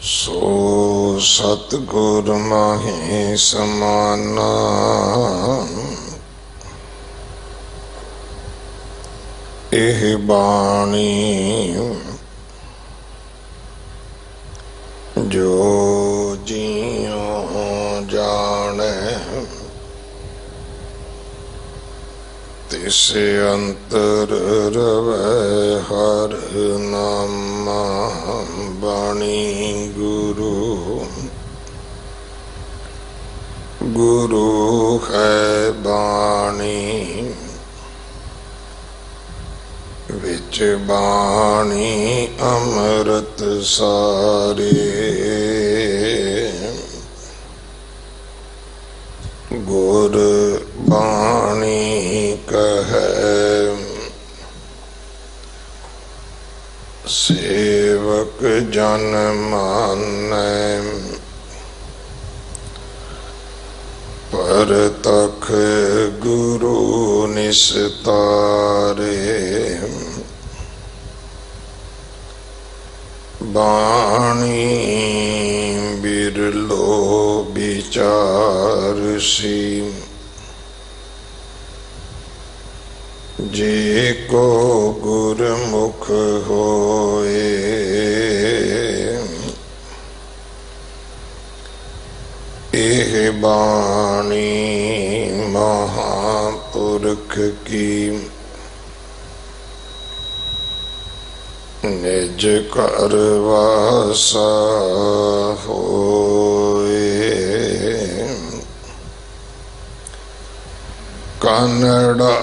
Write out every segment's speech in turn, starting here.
सो सतगुर माही समाना एह बाणी जो जियो जाने तिस अंतर रवै हर नामा बाणी गुरु गुरु है बाणी विच बाणी अमृत सारे गुर बाणी कहे सेवक जन मानै परतख गुरु निस्तारे बाणी बिरलो विचारसी जे को गुरमुख होए एह बाणी महापुरख की निज कर वासा होए कन्नड़ा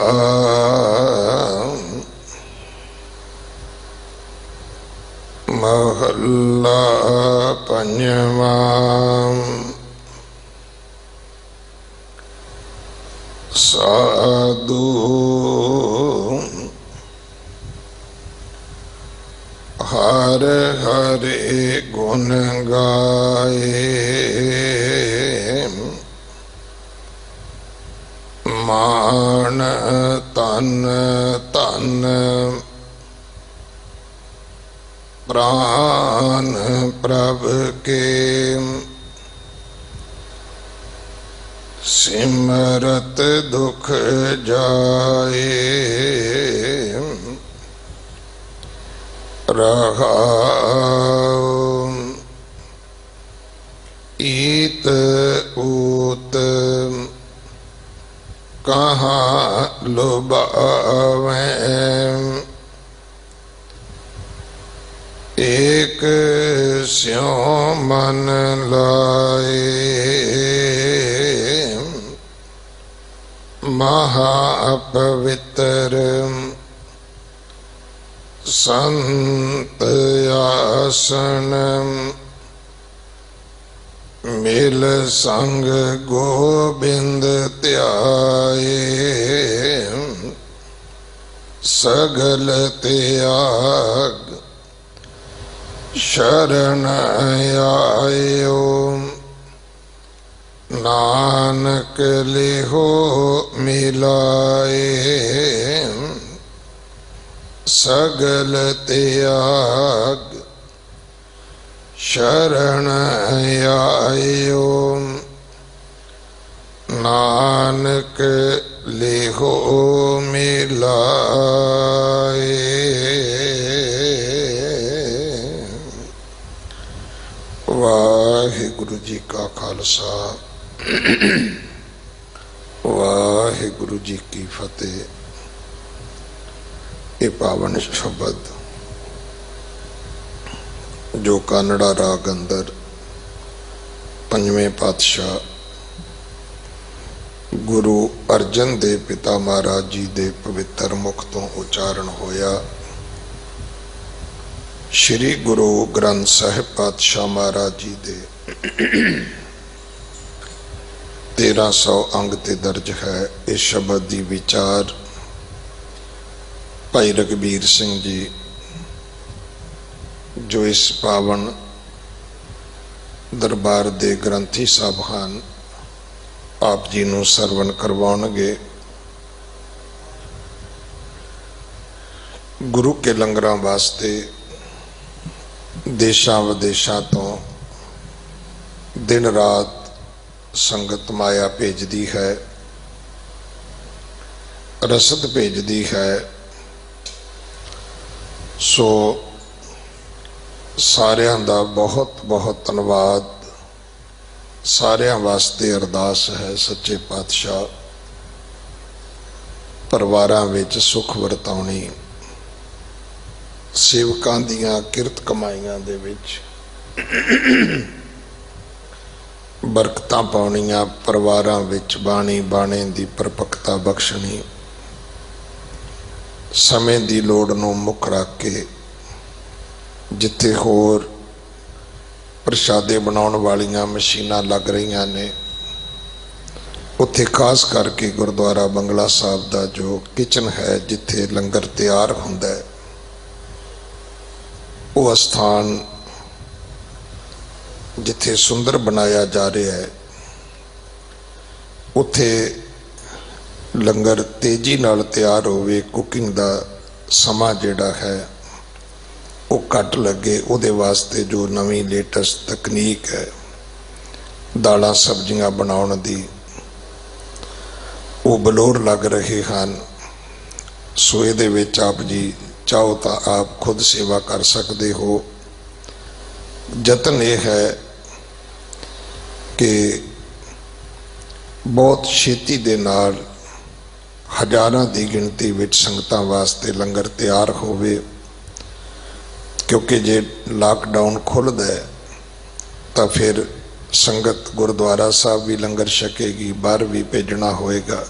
महला पंजवा साधु हर हरे गुण गाए मान तन तन प्राण प्रभ के सिमरत दुख जाए रहा ईत ऊत कहाँ लुभावे एक स्यों मन लाए महापवित्र संत आसन मिल संग गोबिंद त्याए सगल त्याग शरण आयो नानक लिहो मिलाए सगल त्याग शरण आयो नानक लिहो मिलाए। वाहिगुरु जी का खालसा वाहिगुरु जी की फतेह। ये पावन शब्द जो कानड़ा राग अंदर पंजवें पातशाह गुरु अर्जन देव पिता महाराज जी दे पवित्र मुख तो उचारण होया। श्री गुरु ग्रंथ साहिब पातशाह महाराज जी दे 1300 अंग ते दर्ज है। इस शब्द की विचार भाई रघबीर सिंह जी जो इस पावन दरबार दे ग्रंथी साहब हैं आप जी नूं सरवण करवाउणगे। गुरु के लंगरां वास्ते देशां विदेशां तो दिन रात संगत माया भेजदी है, रसद भेजदी है। सो सारियां दा बहुत बहुत धन्नवाद। सारियां वास्ते अरदास है सच्चे पातशाह परिवारां विच सुख वरताउणी, सेवकां दियां किरत कमाईयां दे विच बरकतां पाउणियां, परिवारां विच बाणी बाणे दी परपक्ता बख्शणी, समय दी लोड़ नूं मुख रख के जिथे होर प्रशादे बनाउण वालियां मशीनां लग रहीआं ने, उत्थे खास करके गुरुद्वारा बंगला साहब दा जो किचन है जिथे लंगर तैयार हुंदा है, वो स्थान जिथे सुंदर बनाया जा रहा है, उत्थे लंगर तेजी नाल तैयार होवे, कुकिंग दा समा जिहड़ा है वो घट लगे, उहदे वास्ते जो नवी लेटेस्ट तकनीक है दालां सब्जियां बनाउण दी, वो बलोर लग रहे हैं। सो इहदे विच आप जी चाहो तो आप खुद सेवा कर सकते हो। जतन यह है कि बहुत छेती दे नाल हज़ारां दी गिणती विच संगतां वास्ते लंगर तैयार होवे, क्योंकि जे लॉकडाउन खुलदा है तो फिर संगत गुरुद्वारा साहब भी लंगर छकेगी, बाहर भी भेजना होएगा।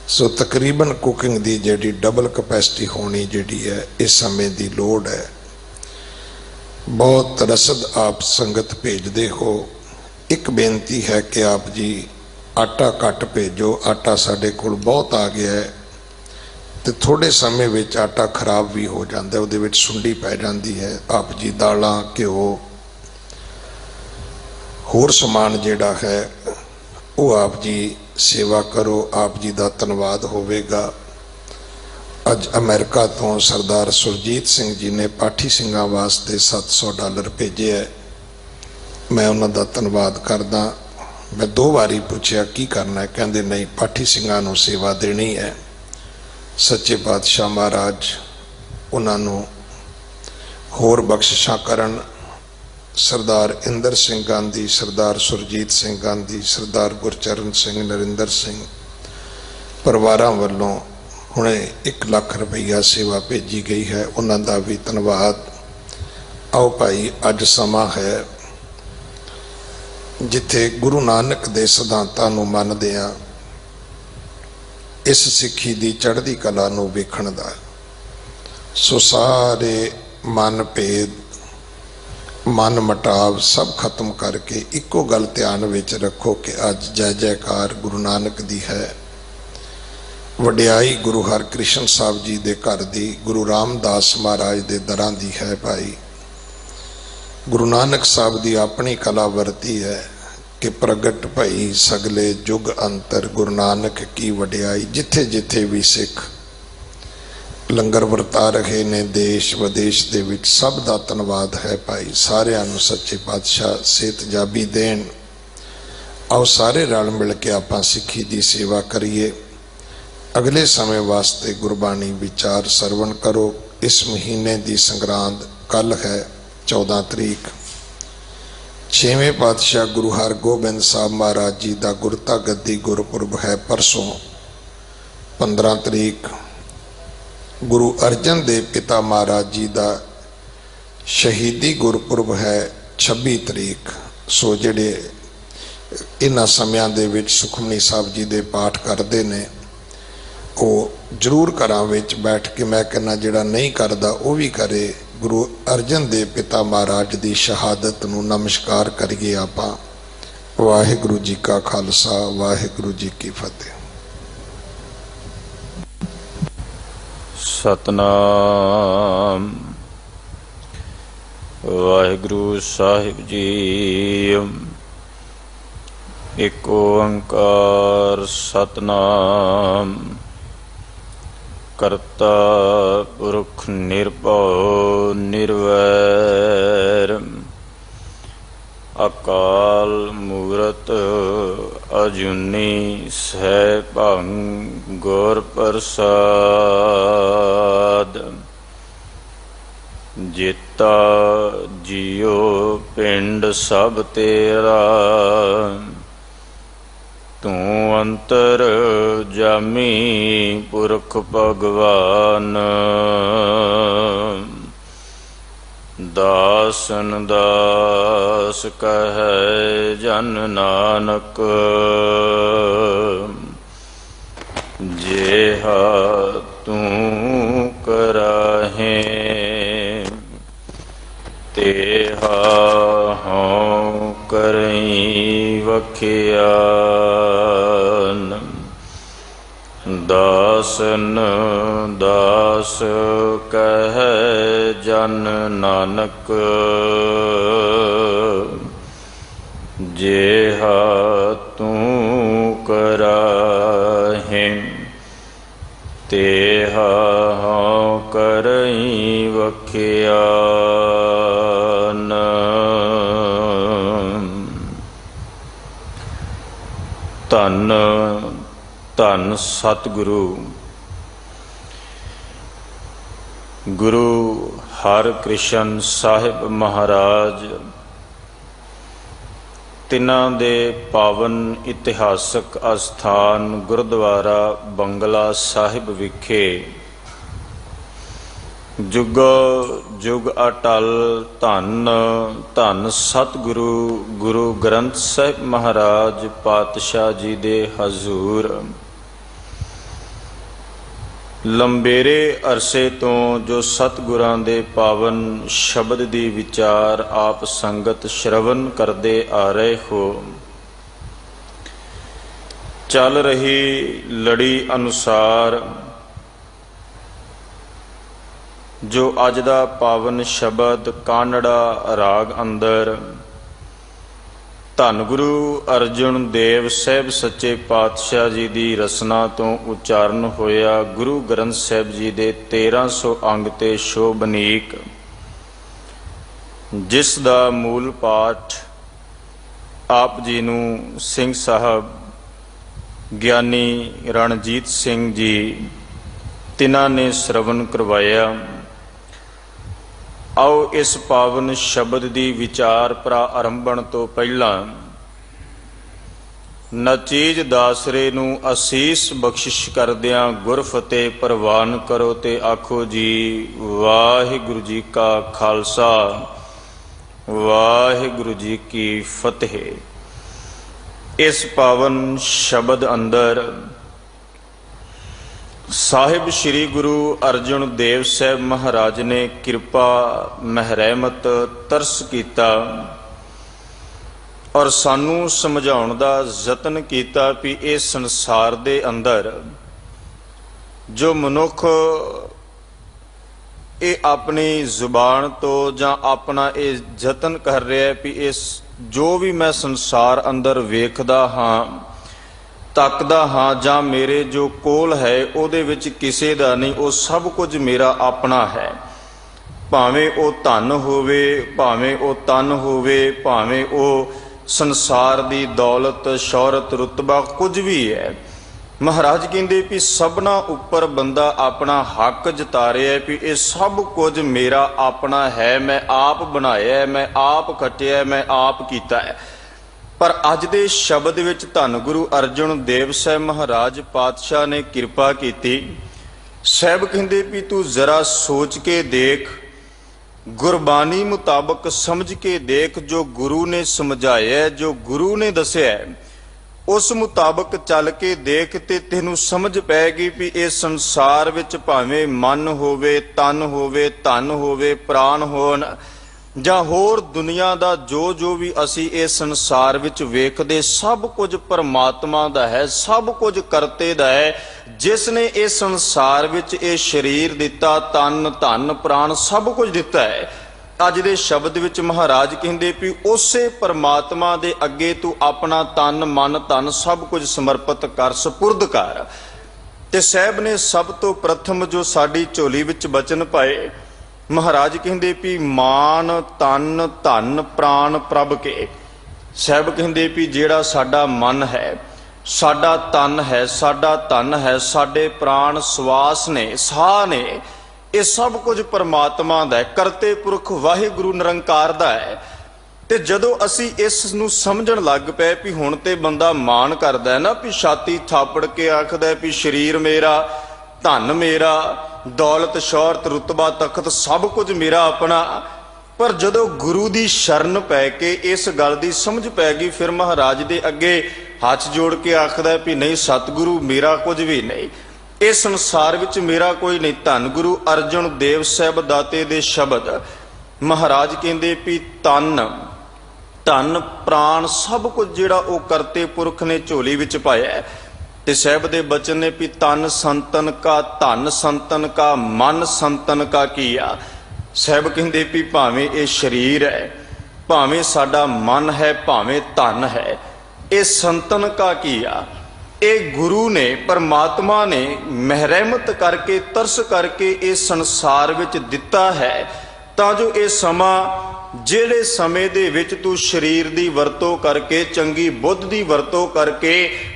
सो तकरीबन कुकिंग दी जिहड़ी डबल कैपेसिटी होनी जिहड़ी है इस समय दी लोड़ है। बहुत रसद आप संगत भेजते हो। एक बेनती है कि आप जी आटा घट भेजो, आटा साडे कोल बहुत आ गया है तो थोड़े समय विच आटा खराब भी हो जाता है, उहदे विच सुंडी पै जाती है। आप जी दालां घिओ होर समान जिहड़ा है वो आप जी सेवा करो, आप जी का धन्नवाद होवेगा। अज अमेरिका तो सरदार सुरजीत सिंह जी ने पाठी सिंघां वास्ते $700 भेजे है। मैं उन्होंने धन्नवाद करदा। मैं 2 बारी पूछया की करना है, कहते नहीं पाठी सिंघां नूं सेवा देनी है। सच्चे पातशाह महाराज उन्होंने होर बख्शिशां करन। सरदार इंदर सिंह गांधी, सरदार सुरजीत सिंह गांधी, सरदार गुरचरण सिंह, नरिंदर सिंह परिवारां वल्लों हुणे 1 लाख रुपया सेवा भेजी गई है, उन्होंने भी धन्नवाद। आओ भाई अज समा है जिथे गुरु नानक दे सिद्धांतां नूं मनदिआं इस सिक्खी दी चढ़दी कला नूं वेखण दा। सो सारे मन भेद मन मटाव सब खत्म करके इको गल ध्यान विच रखो कि अज जय जयकार गुरु नानक दी है। वडियाई गुरु हरकृष्ण साहब जी दे घर दी, गुरु रामदास महाराज दे दरां दी है। भाई गुरु नानक साहब दी अपनी कला वरती है कि प्रगट भई सगले जुग अंतर गुरु नानक की वडियाई। जिथे जिथे भी सिख लंगर वरता रहे ने देश विदेश दे विच सब दा धन्नवाद है। भाई सारियां नूं सच्चे पातशाह सेहत जाबी देण। आओ सारे रल मिल के आपां सिक्खी दी सेवा करिए। अगले समय वास्ते गुरबाणी विचार सरवण करो। इस महीने की संग्रांद कल है 14 तरीक। 6वें पातशाह गुरु हरगोबिंद साहब महाराज जी का गुरता गद्दी गुरपुरब है परसों 15 तरीक। गुरु अर्जन देव पिता महाराज जी का शहीदी गुरपुरब है 26 तरीक। सो जिहड़े इन्हां समयां दे विच सुखमनी साहब जी दे पाठ करते ने वो जरूर घरां विच बैठ के, मैं कहना जिहड़ा नहीं करदा वो भी करे। गुरु अर्जन देव पिता महाराज की शहादत नूं नमस्कार करिए आपां। वाहिगुरू जी का खालसा वाहिगुरू जी की फतेह। सतनाम वाहिगुरू साहिब जी। एक ओंकार सतनाम करता पुरख निर्भव निर्वैर ਅਕਾਲ ਮੂਰਤ ਅਜੂਨੀ ਸੈਭੰ ਗੁਰ ਪ੍ਰਸਾਦ। ਜੇਤਾ ਜੀਉ ਪਿੰਡ ਸਭ ਤੇਰਾ, ਤੂੰ ਅੰਤਰ ਜਾਮੀ ਪੁਰਖ ਭਗਵਾਨ। ਦਾਸਨ ਦਾਸ ਕਹੈ ਜਨ ਨਾਨਕ, ਜਿਹਾ ਤੂੰ ਕਰਾਹੇ ਤੇਹਾ ਹਉ ਕਰਈ ਵਖਿਆਨ। ਦਾਸਨ ਦਾਸ ਕਹੈ ਜਨ ਨਾਨਕ, ਜਿਹਾ ਤੂੰ ਕਰਾਹੇ ਤੇਹਾ ਹਉ ਕਰਈ ਵਖਿਆਨ। ਧੰਨ ਧੰਨ ਸਤਿਗੁਰੂ ਗੁਰੂ ਹਰਿਕ੍ਰਿਸ਼ਨ ਸਾਹਿਬ ਮਹਾਰਾਜ, ਤਿਨਾਂ ਦੇ ਪਾਵਨ ਇਤਿਹਾਸਕ ਅਸਥਾਨ ਗੁਰਦੁਆਰਾ ਬੰਗਲਾ ਸਾਹਿਬ ਵਿਖੇ ਜੁਗੋ ਜੁਗ ਅਟਲ ਧੰਨ ਧੰਨ ਸਤਿਗੁਰੂ ਗੁਰੂ ਗ੍ਰੰਥ ਸਾਹਿਬ ਮਹਾਰਾਜ ਪਾਤਸ਼ਾਹ ਜੀ ਦੇ ਹਜ਼ੂਰ ਲੰਬੇਰੇ ਅਰਸੇ ਤੋਂ ਜੋ ਸਤਿਗੁਰਾਂ ਦੇ ਪਾਵਨ ਸ਼ਬਦ ਦੀ ਵਿਚਾਰ ਆਪ ਸੰਗਤ ਸ਼ਰਵਨ ਕਰਦੇ ਆ ਰਹੇ ਹੋ, ਚੱਲ ਰਹੀ ਲੜੀ ਅਨੁਸਾਰ ਜੋ ਅੱਜ ਦਾ ਪਾਵਨ ਸ਼ਬਦ ਕਾਨੜਾ ਰਾਗ ਅੰਦਰ ਧੰਨ ਗੁਰੂ ਅਰਜਨ ਦੇਵ ਸਾਹਿਬ ਸੱਚੇ ਪਾਤਸ਼ਾਹ ਜੀ ਦੀ ਰਸਨਾ ਤੋਂ ਉਚਾਰਨ ਹੋਇਆ ਗੁਰੂ ਗ੍ਰੰਥ ਸਾਹਿਬ ਜੀ ਦੇ 1300 ਅੰਗ ਤੇ ਸ਼ੋਭਨੀਕ, ਜਿਸ ਦਾ ਮੂਲ ਪਾਠ ਆਪ ਜੀ ਨੂੰ ਸਿੰਘ ਸਾਹਿਬ ਗਿਆਨੀ ਰਣਜੀਤ ਸਿੰਘ ਜੀ ਤਿਨਾਂ ਨੇ ਸ਼ਰਵਨ ਕਰਵਾਇਆ। ਆਓ ਇਸ ਪਾਵਨ ਸ਼ਬਦ ਦੀ ਵਿਚਾਰ ਪ੍ਰਾਰੰਭਣ ਤੋਂ ਪਹਿਲਾਂ ਨਚੀਜ ਦਾਸਰੇ ਨੂੰ ਅਸੀਸ ਬਖਸ਼ਿਸ਼ ਕਰਦਿਆਂ ਗੁਰਫਤਿਹ ਪ੍ਰਵਾਨ ਕਰੋ ਤੇ ਆਖੋ ਜੀ ਵਾਹਿਗੁਰੂ ਜੀ ਕਾ ਖਾਲਸਾ ਵਾਹਿਗੁਰੂ ਜੀ ਕੀ ਫਤਿਹ। ਇਸ ਪਾਵਨ ਸ਼ਬਦ ਅੰਦਰ ਸਾਹਿਬ ਸ੍ਰੀ ਗੁਰੂ ਅਰਜਨ ਦੇਵ ਸਾਹਿਬ ਮਹਾਰਾਜ ਨੇ ਕਿਰਪਾ ਮਹਿਰਮਤ ਤਰਸ ਕੀਤਾ ਔਰ ਸਾਨੂੰ ਸਮਝਾਉਣ ਦਾ ਯਤਨ ਕੀਤਾ ਵੀ ਇਹ ਸੰਸਾਰ ਦੇ ਅੰਦਰ ਜੋ ਮਨੁੱਖ ਇਹ ਆਪਣੀ ਜ਼ੁਬਾਨ ਤੋਂ ਜਾਂ ਆਪਣਾ ਇਹ ਯਤਨ ਕਰ ਰਿਹਾ ਵੀ ਇਸ ਜੋ ਵੀ ਮੈਂ ਸੰਸਾਰ ਅੰਦਰ ਵੇਖਦਾ ਹਾਂ ਤੱਕਦਾ ਹਾਂ ਜਾਂ ਮੇਰੇ ਜੋ ਕੋਲ ਹੈ ਉਹਦੇ ਵਿੱਚ ਕਿਸੇ ਦਾ ਨਹੀਂ, ਉਹ ਸਭ ਕੁਝ ਮੇਰਾ ਆਪਣਾ ਹੈ। ਭਾਵੇਂ ਉਹ ਧਨ ਹੋਵੇ, ਭਾਵੇਂ ਉਹ ਤਨ ਹੋਵੇ, ਭਾਵੇਂ ਉਹ ਸੰਸਾਰ ਦੀ ਦੌਲਤ ਸ਼ੌਹਰਤ ਰੁਤਬਾ ਕੁਝ ਵੀ ਹੈ। ਮਹਾਰਾਜ ਕਹਿੰਦੇ ਵੀ ਸਭਨਾ ਉੱਪਰ ਬੰਦਾ ਆਪਣਾ ਹੱਕ ਜਤਾ ਰਿਹਾ ਵੀ ਇਹ ਸਭ ਕੁਝ ਮੇਰਾ ਆਪਣਾ ਹੈ, ਮੈਂ ਆਪ ਬਣਾਇਆ, ਮੈਂ ਆਪ ਖੱਟਿਆ, ਮੈਂ ਆਪ ਕੀਤਾ ਹੈ। ਪਰ ਅੱਜ ਦੇ ਸ਼ਬਦ ਵਿੱਚ ਧੰਨ ਗੁਰੂ ਅਰਜਨ ਦੇਵ ਸਾਹਿਬ ਮਹਾਰਾਜ ਪਾਤਸ਼ਾਹ ਨੇ ਕਿਰਪਾ ਕੀਤੀ। ਸਾਹਿਬ ਕਹਿੰਦੇ ਵੀ ਤੂੰ ਜ਼ਰਾ ਸੋਚ ਕੇ ਦੇਖ, ਗੁਰਬਾਣੀ ਮੁਤਾਬਕ ਸਮਝ ਕੇ ਦੇਖ, ਜੋ ਗੁਰੂ ਨੇ ਸਮਝਾਇਆ, ਜੋ ਗੁਰੂ ਨੇ ਦੱਸਿਆ ਉਸ ਮੁਤਾਬਕ ਚੱਲ ਕੇ ਦੇਖ ਤੇ ਤੈਨੂੰ ਸਮਝ ਪੈਗੀ ਵੀ ਇਹ ਸੰਸਾਰ ਵਿੱਚ ਭਾਵੇਂ ਮਨ ਹੋਵੇ, ਤਨ ਹੋਵੇ, ਧਨ ਹੋਵੇ, ਪ੍ਰਾਣ ਹੋਣ ਜਾਂ ਹੋਰ ਦੁਨੀਆ ਦਾ ਜੋ ਵੀ ਅਸੀਂ ਇਹ ਸੰਸਾਰ ਵਿੱਚ ਵੇਖਦੇ ਸਭ ਕੁਝ ਪਰਮਾਤਮਾ ਦਾ ਹੈ, ਸਭ ਕੁਝ ਕਰਤੇ ਦਾ ਹੈ, ਜਿਸ ਨੇ ਇਹ ਸੰਸਾਰ ਵਿੱਚ ਇਹ ਸਰੀਰ ਦਿੱਤਾ, ਤਨ ਧਨ ਪ੍ਰਾਣ ਸਭ ਕੁਝ ਦਿੱਤਾ ਹੈ। ਅੱਜ ਦੇ ਸ਼ਬਦ ਵਿੱਚ ਮਹਾਰਾਜ ਕਹਿੰਦੇ ਵੀ ਉਸੇ ਪਰਮਾਤਮਾ ਦੇ ਅੱਗੇ ਤੂੰ ਆਪਣਾ ਤਨ ਮਨ ਧਨ ਸਭ ਕੁਝ ਸਮਰਪਿਤ ਕਰ, ਸਪੁਰਦ ਕਰ। ਤੇ ਸਾਹਿਬ ਨੇ ਸਭ ਤੋਂ ਪ੍ਰਥਮ ਜੋ ਸਾਡੀ ਝੋਲੀ ਵਿੱਚ ਬਚਨ ਪਾਏ, ਮਹਾਰਾਜ ਕਹਿੰਦੇ ਵੀ ਮਾਨ ਤਨ ਧਨ ਪ੍ਰਾਣ ਪ੍ਰਭ ਕੇ, ਸਾਹਿਬ ਕਹਿੰਦੇ ਵੀ ਜਿਹੜਾ ਸਾਡਾ ਮਨ ਹੈ, ਸਾਡਾ ਤਨ ਹੈ, ਸਾਡਾ ਧਨ ਹੈ, ਸਾਡੇ ਪ੍ਰਾਣ ਸਵਾਸ ਨੇ, ਸਾਹ ਨੇ, ਇਹ ਸਭ ਕੁਝ ਪਰਮਾਤਮਾ ਦਾ ਹੈ, ਕਰਤੇ ਪੁਰਖ ਵਾਹਿਗੁਰੂ ਨਿਰੰਕਾਰ ਦਾ ਹੈ। ਤੇ ਜਦੋਂ ਅਸੀਂ ਇਸ ਨੂੰ ਸਮਝਣ ਲੱਗ ਪਏ ਵੀ ਹੁਣ ਤੇ ਬੰਦਾ ਮਾਣ ਕਰਦਾ ਹੈ ਨਾ, ਵੀ ਛਾਤੀ ਥਾਪੜ ਕੇ ਆਖਦਾ ਵੀ ਸਰੀਰ ਮੇਰਾ, ਧਨ ਮੇਰਾ, ਦੌਲਤ ਸ਼ੌਹਰਤ ਰੁਤਬਾ ਤਖਤ ਸਭ ਕੁਝ ਮੇਰਾ ਆਪਣਾ। ਪਰ ਜਦੋਂ ਗੁਰੂ ਦੀ ਸ਼ਰਨ ਪੈ ਕੇ ਇਸ ਗੱਲ ਦੀ ਸਮਝ ਪੈ ਗਈ, ਫਿਰ ਮਹਾਰਾਜ ਦੇ ਅੱਗੇ ਹੱਥ ਜੋੜ ਕੇ ਆਖਦਾ ਵੀ ਨਹੀਂ ਸਤਿਗੁਰੂ, ਮੇਰਾ ਕੁਝ ਵੀ ਨਹੀਂ, ਇਸ ਸੰਸਾਰ ਵਿੱਚ ਮੇਰਾ ਕੋਈ ਨਹੀਂ। ਧੰਨ ਗੁਰੂ ਅਰਜਨ ਦੇਵ ਸਾਹਿਬ ਦਾਤੇ ਦੇ ਸ਼ਬਦ, ਮਹਾਰਾਜ ਕਹਿੰਦੇ ਵੀ ਤਨ ਧਨ ਪ੍ਰਾਣ ਸਭ ਕੁਝ ਜਿਹੜਾ ਉਹ ਕਰਤੇ ਪੁਰਖ ਨੇ ਝੋਲੀ ਵਿੱਚ ਪਾਇਆ। ਤੇ ਸਾਹਿਬ ਦੇ ਬਚਨ ਨੇ ਵੀ ਤਨ ਸੰਤਨ ਕਾ, ਧਨ ਸੰਤਨ ਕਾ, ਮਨ ਸੰਤਨ ਕਾ ਕੀਆ। ਸਾਹਿਬ ਕਹਿੰਦੇ ਵੀ ਭਾਵੇਂ ਇਹ ਸਰੀਰ ਹੈ, ਭਾਵੇਂ ਸਾਡਾ ਮਨ ਹੈ, ਭਾਵੇਂ ਧਨ ਹੈ, ਇਹ ਸੰਤਨ ਕਾ ਕੀਆ, ਇਹ ਗੁਰੂ ਨੇ, ਪਰਮਾਤਮਾ ਨੇ ਮਹਿਰਮਤ ਕਰਕੇ, ਤਰਸ ਕਰਕੇ ਇਸ ਸੰਸਾਰ ਵਿੱਚ ਦਿੱਤਾ ਹੈ, ਤਾਂ ਜੋ ਇਹ ਸਮਾਂ, ਜਿਹੜੇ ਸਮੇਂ ਦੇ ਵਿੱਚ ਤੂੰ ਸਰੀਰ ਦੀ ਵਰਤੋਂ ਕਰਕੇ, ਚੰਗੀ ਬੁੱਧ ਦੀ ਵਰਤੋਂ ਕਰਕੇ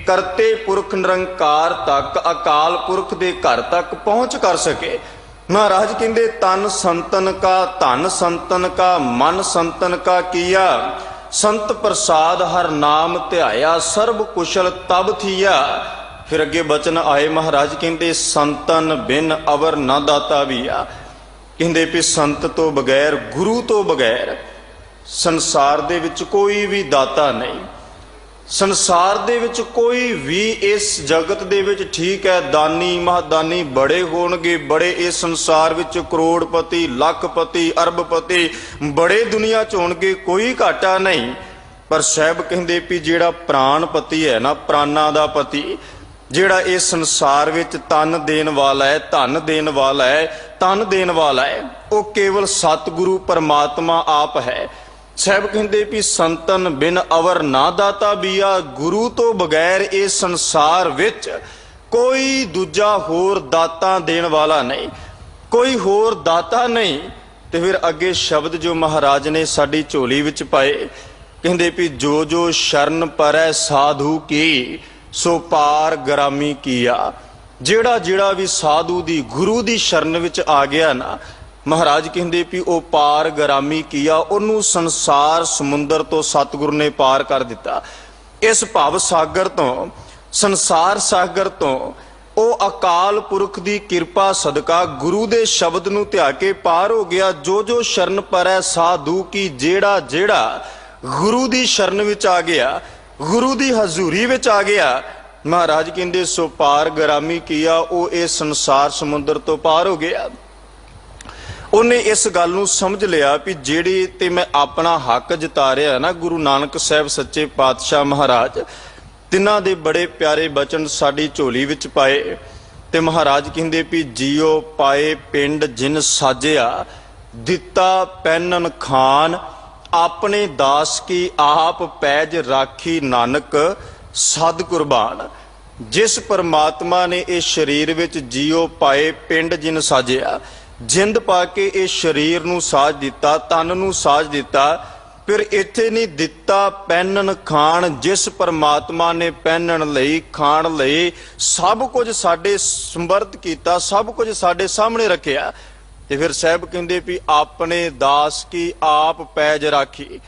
ਕਰਤੇ ਪੁਰਖ ਨਿਰੰਕਾਰ ਤੱਕ, ਅਕਾਲ ਪੁਰਖ ਦੇ ਘਰ ਤੱਕ ਪਹੁੰਚ ਕਰ ਸਕੇ। ਮਹਾਰਾਜ ਕਹਿੰਦੇ ਤਨ ਸੰਤਨ ਕਾ, ਧਨ ਸੰਤਨ ਕਾ, ਮਨ ਸੰਤਨ ਕਾ ਕੀਆ, ਸੰਤ ਪ੍ਰਸਾਦ ਹਰ ਨਾਮ ਧਿਆਇਆ, ਸਰਬ ਕੁਸ਼ਲ ਤਬ ਥੀਆ। ਫਿਰ ਅੱਗੇ ਬਚਨ ਆਏ, ਮਹਾਰਾਜ ਕਹਿੰਦੇ ਸੰਤਨ ਬਿਨ ਅਵਰ ਨਾ ਦਾਤਾ ਵੀ ਆ। ਕਹਿੰਦੇ ਵੀ ਸੰਤ ਤੋਂ ਬਗੈਰ, ਗੁਰੂ ਤੋਂ ਬਗੈਰ ਸੰਸਾਰ ਦੇ ਵਿੱਚ ਕੋਈ ਵੀ ਦਾਤਾ ਨਹੀਂ। ਸੰਸਾਰ ਦੇ ਵਿੱਚ ਕੋਈ ਵੀ, ਇਸ ਜਗਤ ਦੇ ਵਿੱਚ ਠੀਕ ਹੈ ਦਾਨੀ ਮਹਾਦਾਨੀ ਬੜੇ ਹੋਣਗੇ, ਬੜੇ ਇਸ ਸੰਸਾਰ ਵਿੱਚ ਕਰੋੜਪਤੀ, ਲੱਖਪਤੀ, ਅਰਬਪਤੀ ਬੜੇ ਦੁਨੀਆ 'ਚ ਹੋਣਗੇ, ਕੋਈ ਘਾਟਾ ਨਹੀਂ। ਪਰ ਸਾਹਿਬ ਕਹਿੰਦੇ ਵੀ ਜਿਹੜਾ ਪ੍ਰਾਣਪਤੀ ਹੈ ਨਾ, ਪ੍ਰਾਨਾਂ ਦਾ ਪਤੀ, ਜਿਹੜਾ ਇਸ ਸੰਸਾਰ ਵਿੱਚ ਤਨ ਦੇਣ ਵਾਲਾ ਹੈ, ਧਨ ਦੇਣ ਵਾਲਾ ਹੈ, ਤਨ ਦੇਣ ਵਾਲਾ ਹੈ, ਉਹ ਕੇਵਲ ਸਤਿਗੁਰੂ ਪਰਮਾਤਮਾ ਆਪ ਹੈ। ਸਾਹਿਬ ਕਹਿੰਦੇ ਵੀ ਸੰਤਨ ਬਿਨ ਅਵਰ ਨਾ ਦਾਤਾ ਬੀਆ, ਗੁਰੂ ਤੋਂ ਬਗੈਰ ਇਸ ਸੰਸਾਰ ਵਿੱਚ ਕੋਈ ਦੂਜਾ ਹੋਰ ਦਾਤਾ ਦੇਣ ਵਾਲਾ ਨਹੀਂ, ਕੋਈ ਹੋਰ ਦਾਤਾ ਨਹੀਂ। ਤੇ ਫਿਰ ਅੱਗੇ ਸ਼ਬਦ ਜੋ ਮਹਾਰਾਜ ਨੇ ਸਾਡੀ ਝੋਲੀ ਵਿੱਚ ਪਾਏ, ਕਹਿੰਦੇ ਵੀ ਜੋ ਜੋ ਸ਼ਰਨ ਪਰੈ ਸਾਧੂ ਕੀ, ਸੋ ਪਾਰ ਗ੍ਰਾਮੀ ਕੀਆ। ਜਿਹੜਾ ਜਿਹੜਾ ਵੀ ਸਾਧੂ ਦੀ, ਗੁਰੂ ਦੀ ਸ਼ਰਨ ਵਿੱਚ ਆ ਗਿਆ ਨਾ, ਮਹਾਰਾਜ ਕਹਿੰਦੇ ਵੀ ਉਹ ਪਾਰ ਗ੍ਰਾਮੀ ਕੀਆ, ਉਹਨੂੰ ਸੰਸਾਰ ਸਮੁੰਦਰ ਤੋਂ ਸਤਿਗੁਰੂ ਨੇ ਪਾਰ ਕਰ ਦਿੱਤਾ। ਇਸ ਭਵ ਸਾਗਰ ਤੋਂ, ਸੰਸਾਰ ਸਾਗਰ ਤੋਂ ਉਹ ਅਕਾਲ ਪੁਰਖ ਦੀ ਕਿਰਪਾ ਸਦਕਾ ਗੁਰੂ ਦੇ ਸ਼ਬਦ ਨੂੰ ਧਿਆ ਕੇ ਪਾਰ ਹੋ ਗਿਆ। ਜੋ ਜੋ ਸ਼ਰਨ ਪਰੈ ਸਾਧੂ ਕੀ, ਜਿਹੜਾ ਜਿਹੜਾ ਗੁਰੂ ਦੀ ਸ਼ਰਨ ਵਿੱਚ ਆ ਗਿਆ, ਗੁਰੂ ਦੀ ਹਜ਼ੂਰੀ ਵਿੱਚ ਆ ਗਿਆ, ਮਹਾਰਾਜ ਕਹਿੰਦੇ ਸੋ ਪਾਰ ਗ੍ਰਾਮੀ ਕੀਆ, ਉਹ ਇਹ ਸੰਸਾਰ ਸਮੁੰਦਰ ਤੋਂ ਪਾਰ ਹੋ ਗਿਆ। ਉਹਨੇ ਇਸ ਗੱਲ ਨੂੰ ਸਮਝ ਲਿਆ ਵੀ ਜਿਹੜੀ ਤੇ ਮੈਂ ਆਪਣਾ ਹੱਕ ਜਤਾ ਰਿਹਾ ਨਾ, ਗੁਰੂ ਨਾਨਕ ਸਾਹਿਬ ਸੱਚੇ ਪਾਤਸ਼ਾਹ ਮਹਾਰਾਜ, ਤਿੰਨਾਂ ਦੇ ਬੜੇ ਪਿਆਰੇ ਬਚਨ ਸਾਡੀ ਝੋਲੀ ਵਿੱਚ ਪਾਏ। ਤੇ ਮਹਾਰਾਜ ਕਹਿੰਦੇ ਵੀ ਜੀਓ ਪਾਏ ਪਿੰਡ ਜਿਨ ਸਾਜਿਆ, ਦਿੱਤਾ ਪੈਨਨ ਖਾਨ, ਆਪਣੇ ਦਾਸ ਕੀ ਆਪ ਪੈਜ ਰਾਖੀ, ਨਾਨਕ ਸਦ ਕੁਰਬਾਨ। ਜਿਸ ਪਰਮਾਤਮਾ ਨੇ ਇਹ ਸਰੀਰ ਵਿੱਚ ਜੀਓ ਪਾਏ ਪਿੰਡ ਜਿਨ ਸਾਜਿਆ, ਜਿੰਦ ਪਾ ਕੇ ਇਹ ਸਰੀਰ ਨੂੰ ਸਾਜ ਦਿੱਤਾ, ਤਨ ਨੂੰ ਸਾਜ ਦਿੱਤਾ, ਫਿਰ ਇੱਥੇ ਨਹੀਂ ਦਿੱਤਾ ਪਹਿਨਣ ਖਾਣ, ਜਿਸ ਪਰਮਾਤਮਾ ਨੇ ਪਹਿਨਣ ਲਈ, ਖਾਣ ਲਈ ਸਭ ਕੁਝ ਸਾਡੇ ਸਮਰਥ ਕੀਤਾ, ਸਭ ਕੁਝ ਸਾਡੇ ਸਾਹਮਣੇ ਰੱਖਿਆ। ਤੇ ਫਿਰ ਸਾਹਿਬ ਕਹਿੰਦੇ ਵੀ ਆਪਣੇ ਦਾਸ ਕੀ ਆਪ ਪੈਜ ਰਾਖੀ,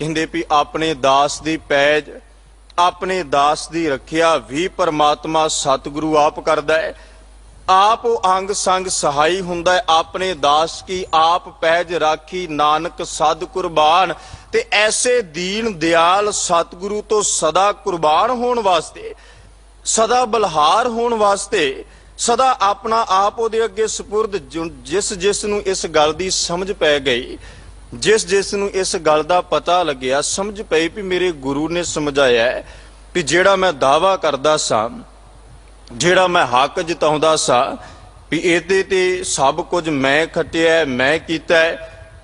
ਕਹਿੰਦੇ ਵੀ ਆਪਣੇ ਦਾਸ ਦੀ ਪੈਜ, ਆਪਣੇ ਦਾਸ ਦੀ ਰੱਖਿਆ ਵੀ ਪਰਮਾਤਮਾ ਸਤਿਗੁਰੂ ਆਪ ਕਰਦਾ ਹੈ। ਆਪ ਉਹ ਅੰਗ ਸੰਗ ਸਹਾਈ ਹੁੰਦਾ ਹੈ। ਆਪਣੇ ਦਾਸ ਕੀ ਆਪ ਪੈਜ ਰਾਖੀ, ਨਾਨਕ ਸਦ ਕੁਰਬਾਨ। ਤੇ ਐਸੇ ਦੀਨ ਦਿਆਲ ਸਤਿਗੁਰੂ ਤੋਂ ਸਦਾ ਕੁਰਬਾਨ ਹੋਣ ਵਾਸਤੇ, ਸਦਾ ਬਲਹਾਰ ਹੋਣ ਵਾਸਤੇ, ਸਦਾ ਆਪਣਾ ਆਪ ਉਹਦੇ ਅੱਗੇ ਸਪੁਰਦ, ਜਿਸ ਜਿਸ ਨੂੰ ਇਸ ਗੱਲ ਦੀ ਸਮਝ ਪੈ ਗਈ, ਜਿਸ ਜਿਸ ਨੂੰ ਇਸ ਗੱਲ ਦਾ ਪਤਾ ਲੱਗਿਆ, ਸਮਝ ਪਈ ਵੀ ਮੇਰੇ ਗੁਰੂ ਨੇ ਸਮਝਾਇਆ ਹੈ ਵੀ ਜਿਹੜਾ ਮੈਂ ਦਾਵਾ ਕਰਦਾ ਸਾਂ, ਜਿਹੜਾ ਮੈਂ ਹੱਕ ਜਤਾਉਂਦਾ ਸਾਂ ਵੀ ਇਹਦੇ ਤੇ ਸਭ ਕੁਝ ਮੈਂ ਖੱਟਿਆ, ਮੈਂ ਕੀਤਾ,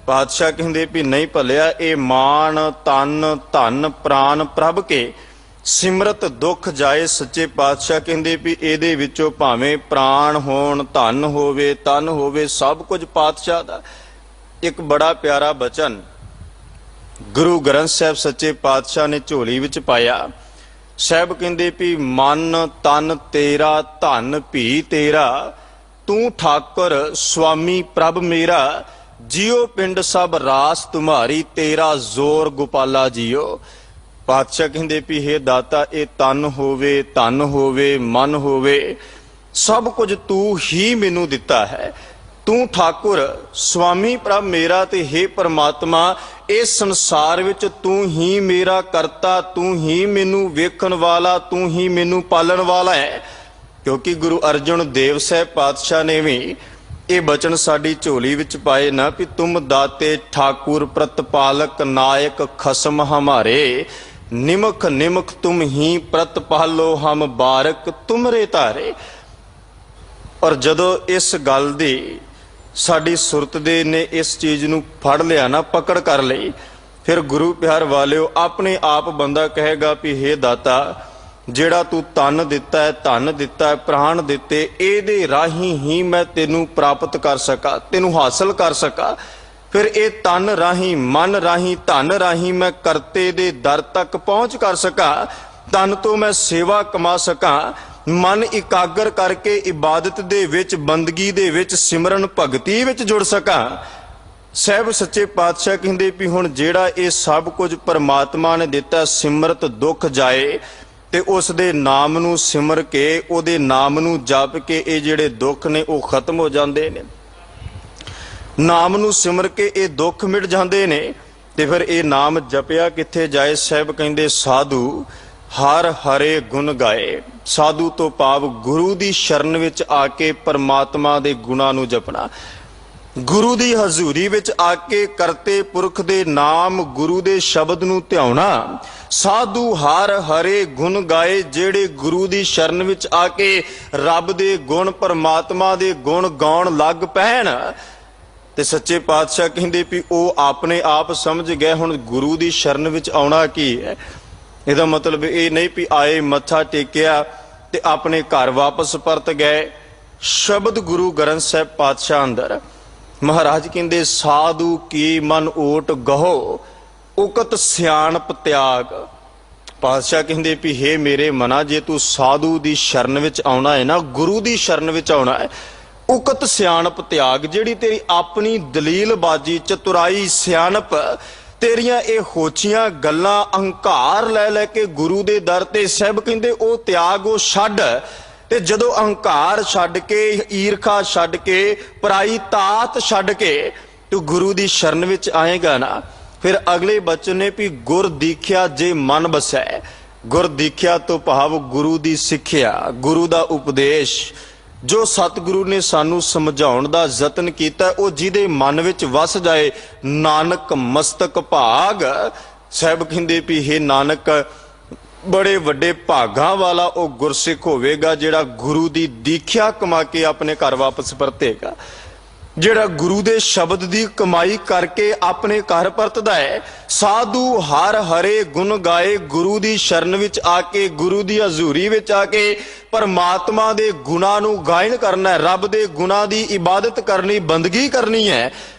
ਪਾਤਸ਼ਾਹ ਕਹਿੰਦੇ ਵੀ ਨਹੀਂ ਭਲਿਆ, ਇਹ ਮਾਨ ਤਨ ਧਨ ਪ੍ਰਾਨ ਪ੍ਰਭ ਕੇ ਸਿਮਰਤ ਦੁੱਖ ਜਾਏ। ਸੱਚੇ ਪਾਤਸ਼ਾਹ ਕਹਿੰਦੇ ਵੀ ਇਹਦੇ ਵਿੱਚੋਂ ਭਾਵੇਂ ਪ੍ਰਾਣ ਹੋਣ, ਧਨ ਹੋਵੇ, ਤਨ ਹੋਵੇ, ਸਭ ਕੁਝ ਪਾਤਸ਼ਾਹ ਦਾ। ਇੱਕ ਬੜਾ ਪਿਆਰਾ ਬਚਨ ਗੁਰੂ ਗ੍ਰੰਥ ਸਾਹਿਬ ਸੱਚੇ ਪਾਤਸ਼ਾਹ ਨੇ ਝੋਲੀ ਵਿੱਚ ਪਾਇਆ। ਸਾਹਿਬ ਕਹਿੰਦੇ ਵੀ ਮਨ ਤਨ ਤੇਰਾ ਧਨ ਭੀ ਤੇਰਾ, ਤੂੰ ਠਾਕੁਰ ਸੁਆਮੀ ਪ੍ਰਭ ਮੇਰਾ, ਜਿਉ ਪਿੰਡ ਸਭ ਰਾਸ ਤੁਮਾਰੀ, ਤੇਰਾ ਜ਼ੋਰ ਗੋਪਾਲਾ ਜੀਓ। ਪਾਤਸ਼ਾਹ ਕਹਿੰਦੇ ਵੀ ਹੇ ਦਾਤਾ, ਇਹ ਤਨ ਹੋਵੇ ਧਨ ਹੋਵੇ ਮਨ ਹੋਵੇ, ਸਭ ਕੁਝ ਤੂੰ ਹੀ ਮੈਨੂੰ ਦਿੱਤਾ ਹੈ। ਤੂੰ ਠਾਕੁਰ ਸੁਆਮੀ ਪ੍ਰਭ ਮੇਰਾ, ਤੇ ਹੇ ਪਰਮਾਤਮਾ ਇਸ ਸੰਸਾਰ ਵਿੱਚ ਤੂੰ ਹੀ ਮੇਰਾ ਕਰਤਾ, ਤੂੰ ਹੀ ਮੈਨੂੰ ਵੇਖਣ ਵਾਲਾ, ਤੂੰ ਹੀ ਮੈਨੂੰ ਪਾਲਣ ਵਾਲਾ ਹੈ। ਕਿਉਂਕਿ ਗੁਰੂ ਅਰਜਨ ਦੇਵ ਸਾਹਿਬ ਪਾਤਸ਼ਾਹ ਨੇ ਵੀ ਇਹ ਬਚਨ ਸਾਡੀ ਝੋਲੀ ਵਿੱਚ ਪਾਏ ਨਾ ਵੀ ਤੁਮ ਦਾਤੇ ਠਾਕੁਰ ਪ੍ਰਤਪਾਲਕ ਨਾਇਕ ਖਸਮ ਹਮਾਰੇ, ਨਿਮਖ ਨਿਮਖ ਤੁਮ ਹੀ ਪ੍ਰਤਪਾਲੋ ਹਮ ਬਾਰਕ ਤੁਮਰੇ ਧਾਰੇ। ਔਰ ਜਦੋਂ ਇਸ ਗੱਲ ਦੀ ਸਾਡੀ ਸੁਰਤ ਦੇ ਨੇ ਇਸ ਚੀਜ਼ ਨੂੰ ਫੜ ਲਿਆ ਨਾ, ਪਕੜ ਕਰ ਲਈ, ਫਿਰ ਗੁਰੂ ਪਿਆਰ ਵਾਲਿਓ ਆਪਣੇ ਆਪ ਬੰਦਾ ਕਹੇਗਾ ਵੀ ਹੇ ਦਾਤਾ, ਜਿਹੜਾ ਤੂੰ ਤਨ ਦਿੱਤਾ ਹੈ, ਧਨ ਦਿੱਤਾ ਹੈ, ਪ੍ਰਾਣ ਦਿੱਤੇ, ਇਹਦੇ ਰਾਹੀਂ ਹੀ ਮੈਂ ਤੈਨੂੰ ਪ੍ਰਾਪਤ ਕਰ ਸਕਾਂ, ਤੈਨੂੰ ਹਾਸਲ ਕਰ ਸਕਾਂ। ਫਿਰ ਇਹ ਤਨ ਰਾਹੀਂ ਮਨ ਰਾਹੀਂ ਧਨ ਰਾਹੀਂ ਮੈਂ ਕਰਤੇ ਦੇ ਦਰ ਤੱਕ ਪਹੁੰਚ ਕਰ ਸਕਾਂ, ਤਨ ਤੋਂ ਮੈਂ ਸੇਵਾ ਕਮਾ ਸਕਾਂ, ਮਨ ਇਕਾਗਰ ਕਰਕੇ ਇਬਾਦਤ ਦੇ ਵਿੱਚ, ਬੰਦਗੀ ਦੇ ਵਿੱਚ, ਸਿਮਰਨ ਭਗਤੀ ਵਿੱਚ ਜੁੜ ਸਕਾਂ। ਸਾਹਿਬ ਸੱਚੇ ਪਾਤਸ਼ਾਹ ਕਹਿੰਦੇ ਵੀ ਹੁਣ ਜਿਹੜਾ ਇਹ ਸਭ ਕੁਝ ਪਰਮਾਤਮਾ ਨੇ ਦਿੱਤਾ, ਸਿਮਰਤ ਦੁੱਖ ਜਾਏ, ਤੇ ਉਸ ਦੇ ਨਾਮ ਨੂੰ ਸਿਮਰ ਕੇ, ਉਹਦੇ ਨਾਮ ਨੂੰ ਜਪ ਕੇ ਇਹ ਜਿਹੜੇ ਦੁੱਖ ਨੇ ਉਹ ਖਤਮ ਹੋ ਜਾਂਦੇ ਨੇ। ਨਾਮ ਨੂੰ ਸਿਮਰ ਕੇ ਇਹ ਦੁੱਖ ਮਿਟ ਜਾਂਦੇ ਨੇ। ਤੇ ਫਿਰ ਇਹ ਨਾਮ ਜਪਿਆ ਕਿੱਥੇ ਜਾਏ? ਸਾਹਿਬ ਕਹਿੰਦੇ ਸਾਧੂ ਹਰ ਹਰੇ ਗੁਣ ਗਾਏ। ਸਾਧੂ ਤੋਂ ਭਾਵ ਗੁਰੂ ਦੀ ਸ਼ਰਨ ਵਿੱਚ ਆ ਕੇ ਪਰਮਾਤਮਾ ਦੇ ਗੁਣਾਂ ਨੂੰ ਜਪਣਾ, ਗੁਰੂ ਦੀ ਹਜ਼ੂਰੀ ਵਿੱਚ ਆ ਕੇ ਕਰਤੇ ਪੁਰਖ ਦੇ ਨਾਮ, ਗੁਰੂ ਦੇ ਸ਼ਬਦ ਨੂੰ ਧਿਆਉਣਾ। ਸਾਧੂ ਹਰ ਹਰੇ ਗੁਣ ਗਾਏ, ਜਿਹੜੇ ਗੁਰੂ ਦੀ ਸ਼ਰਨ ਵਿੱਚ ਆ ਕੇ ਰੱਬ ਦੇ ਗੁਣ, ਪਰਮਾਤਮਾ ਦੇ ਗੁਣ ਗਾਉਣ ਲੱਗ ਪੈਣ। ਤੇ ਸੱਚੇ ਪਾਤਸ਼ਾਹ ਕਹਿੰਦੇ ਵੀ ਉਹ ਆਪਣੇ ਆਪ ਸਮਝ ਗਏ ਹੁਣ ਗੁਰੂ ਦੀ ਸ਼ਰਨ ਵਿੱਚ ਆਉਣਾ ਕੀ ਹੈ। ਇਹਦਾ ਮਤਲਬ ਇਹ ਨਹੀਂ ਵੀ ਆਏ, ਮੱਥਾ ਟੇਕਿਆ ਤੇ ਆਪਣੇ ਘਰ ਵਾਪਸ ਪਰਤ ਗਏ। ਸ਼ਬਦ ਗੁਰੂ ਗ੍ਰੰਥ ਸਾਹਿਬ ਪਾਤਸ਼ਾਹ ਅੰਦਰ ਮਹਾਰਾਜ ਕਹਿੰਦੇ ਸਾਧੂ ਕੀ ਮਨ ਓਟ ਗਹੋ, ਉਕਤ ਸਿਆਣਪ ਤਿਆਗ। ਪਾਤਸ਼ਾਹ ਕਹਿੰਦੇ ਵੀ ਹੇ ਮੇਰੇ ਮਨਾ, ਜੇ ਤੂੰ ਸਾਧੂ ਦੀ ਸ਼ਰਨ ਵਿੱਚ ਆਉਣਾ ਹੈ ਨਾ, ਗੁਰੂ ਦੀ ਸ਼ਰਨ ਵਿੱਚ ਆਉਣਾ ਹੈ, ਉਕਤ ਸਿਆਣਪ ਤਿਆਗ, ਜਿਹੜੀ ਤੇਰੀ ਆਪਣੀ ਦਲੀਲਬਾਜ਼ੀ, ਚਤੁਰਾਈ, ਸਿਆਣਪ, ਤੇਰੀਆਂ ਇਹ ਹੋਚੀਆਂ ਗੱਲਾਂ, ਅਹੰਕਾਰ ਲੈ ਲੈ ਕੇ ਗੁਰੂ ਦੇ ਦਰ ਤੇ, ਸਾਹਿਬ ਕਹਿੰਦੇ ਉਹ ਤਿਆਗ, ਉਹ ਛੱਡ। ਤੇ ਜਦੋਂ ਅਹੰਕਾਰ ਛੱਡ ਕੇ, ਈਰਖਾ ਛੱਡ ਕੇ, ਪਰਾਈ ਤਾਤ ਛੱਡ ਕੇ ਤੂੰ ਗੁਰੂ ਦੀ ਸ਼ਰਨ ਵਿੱਚ ਆਏਗਾ ਨਾ, ਫਿਰ ਅਗਲੇ ਬਚਨ ਨੇ ਵੀ ਗੁਰ ਦੀਖਿਆ ਜੇ ਮਨ ਬਸੈ। ਗੁਰ ਦੀਖਿਆ ਤੋਂ ਭਾਵ ਗੁਰੂ ਦੀ ਸਿੱਖਿਆ, ਗੁਰੂ ਦਾ ਉਪਦੇਸ਼, ਜੋ ਸਤਿਗੁਰੂ ਨੇ ਸਾਨੂੰ ਸਮਝਾਉਣ ਦਾ ਯਤਨ ਕੀਤਾ, ਉਹ ਜਿਹਦੇ ਮਨ ਵਿੱਚ ਵਸ ਜਾਏ, ਨਾਨਕ ਮਸਤਕ ਭਾਗ। ਸਾਹਿਬ ਕਹਿੰਦੇ ਵੀ ਹੇ ਨਾਨਕ, ਬੜੇ ਵੱਡੇ ਭਾਗਾਂ ਵਾਲਾ ਉਹ ਗੁਰਸਿੱਖ ਹੋਵੇਗਾ ਜਿਹੜਾ ਗੁਰੂ ਦੀ ਦੀਖਿਆ ਕਮਾ ਕੇ ਆਪਣੇ ਘਰ ਵਾਪਸ ਪਰਤੇਗਾ, ਜਿਹੜਾ ਗੁਰੂ ਦੇ ਸ਼ਬਦ ਦੀ ਕਮਾਈ ਕਰਕੇ ਆਪਣੇ ਘਰ ਪਰਤਦਾ ਹੈ। ਸਾਧੂ ਹਰ ਹਰੇ ਗੁਣ ਗਾਏ, ਗੁਰੂ ਦੀ ਸ਼ਰਨ ਵਿੱਚ ਆ ਕੇ, ਗੁਰੂ ਦੀ ਹਜ਼ੂਰੀ ਵਿੱਚ ਆ ਕੇ ਪਰਮਾਤਮਾ ਦੇ ਗੁਣਾਂ ਨੂੰ ਗਾਇਨ ਕਰਨਾ, ਰੱਬ ਦੇ ਗੁਣਾਂ ਦੀ ਇਬਾਦਤ ਕਰਨੀ, ਬੰਦਗੀ ਕਰਨੀ ਹੈ।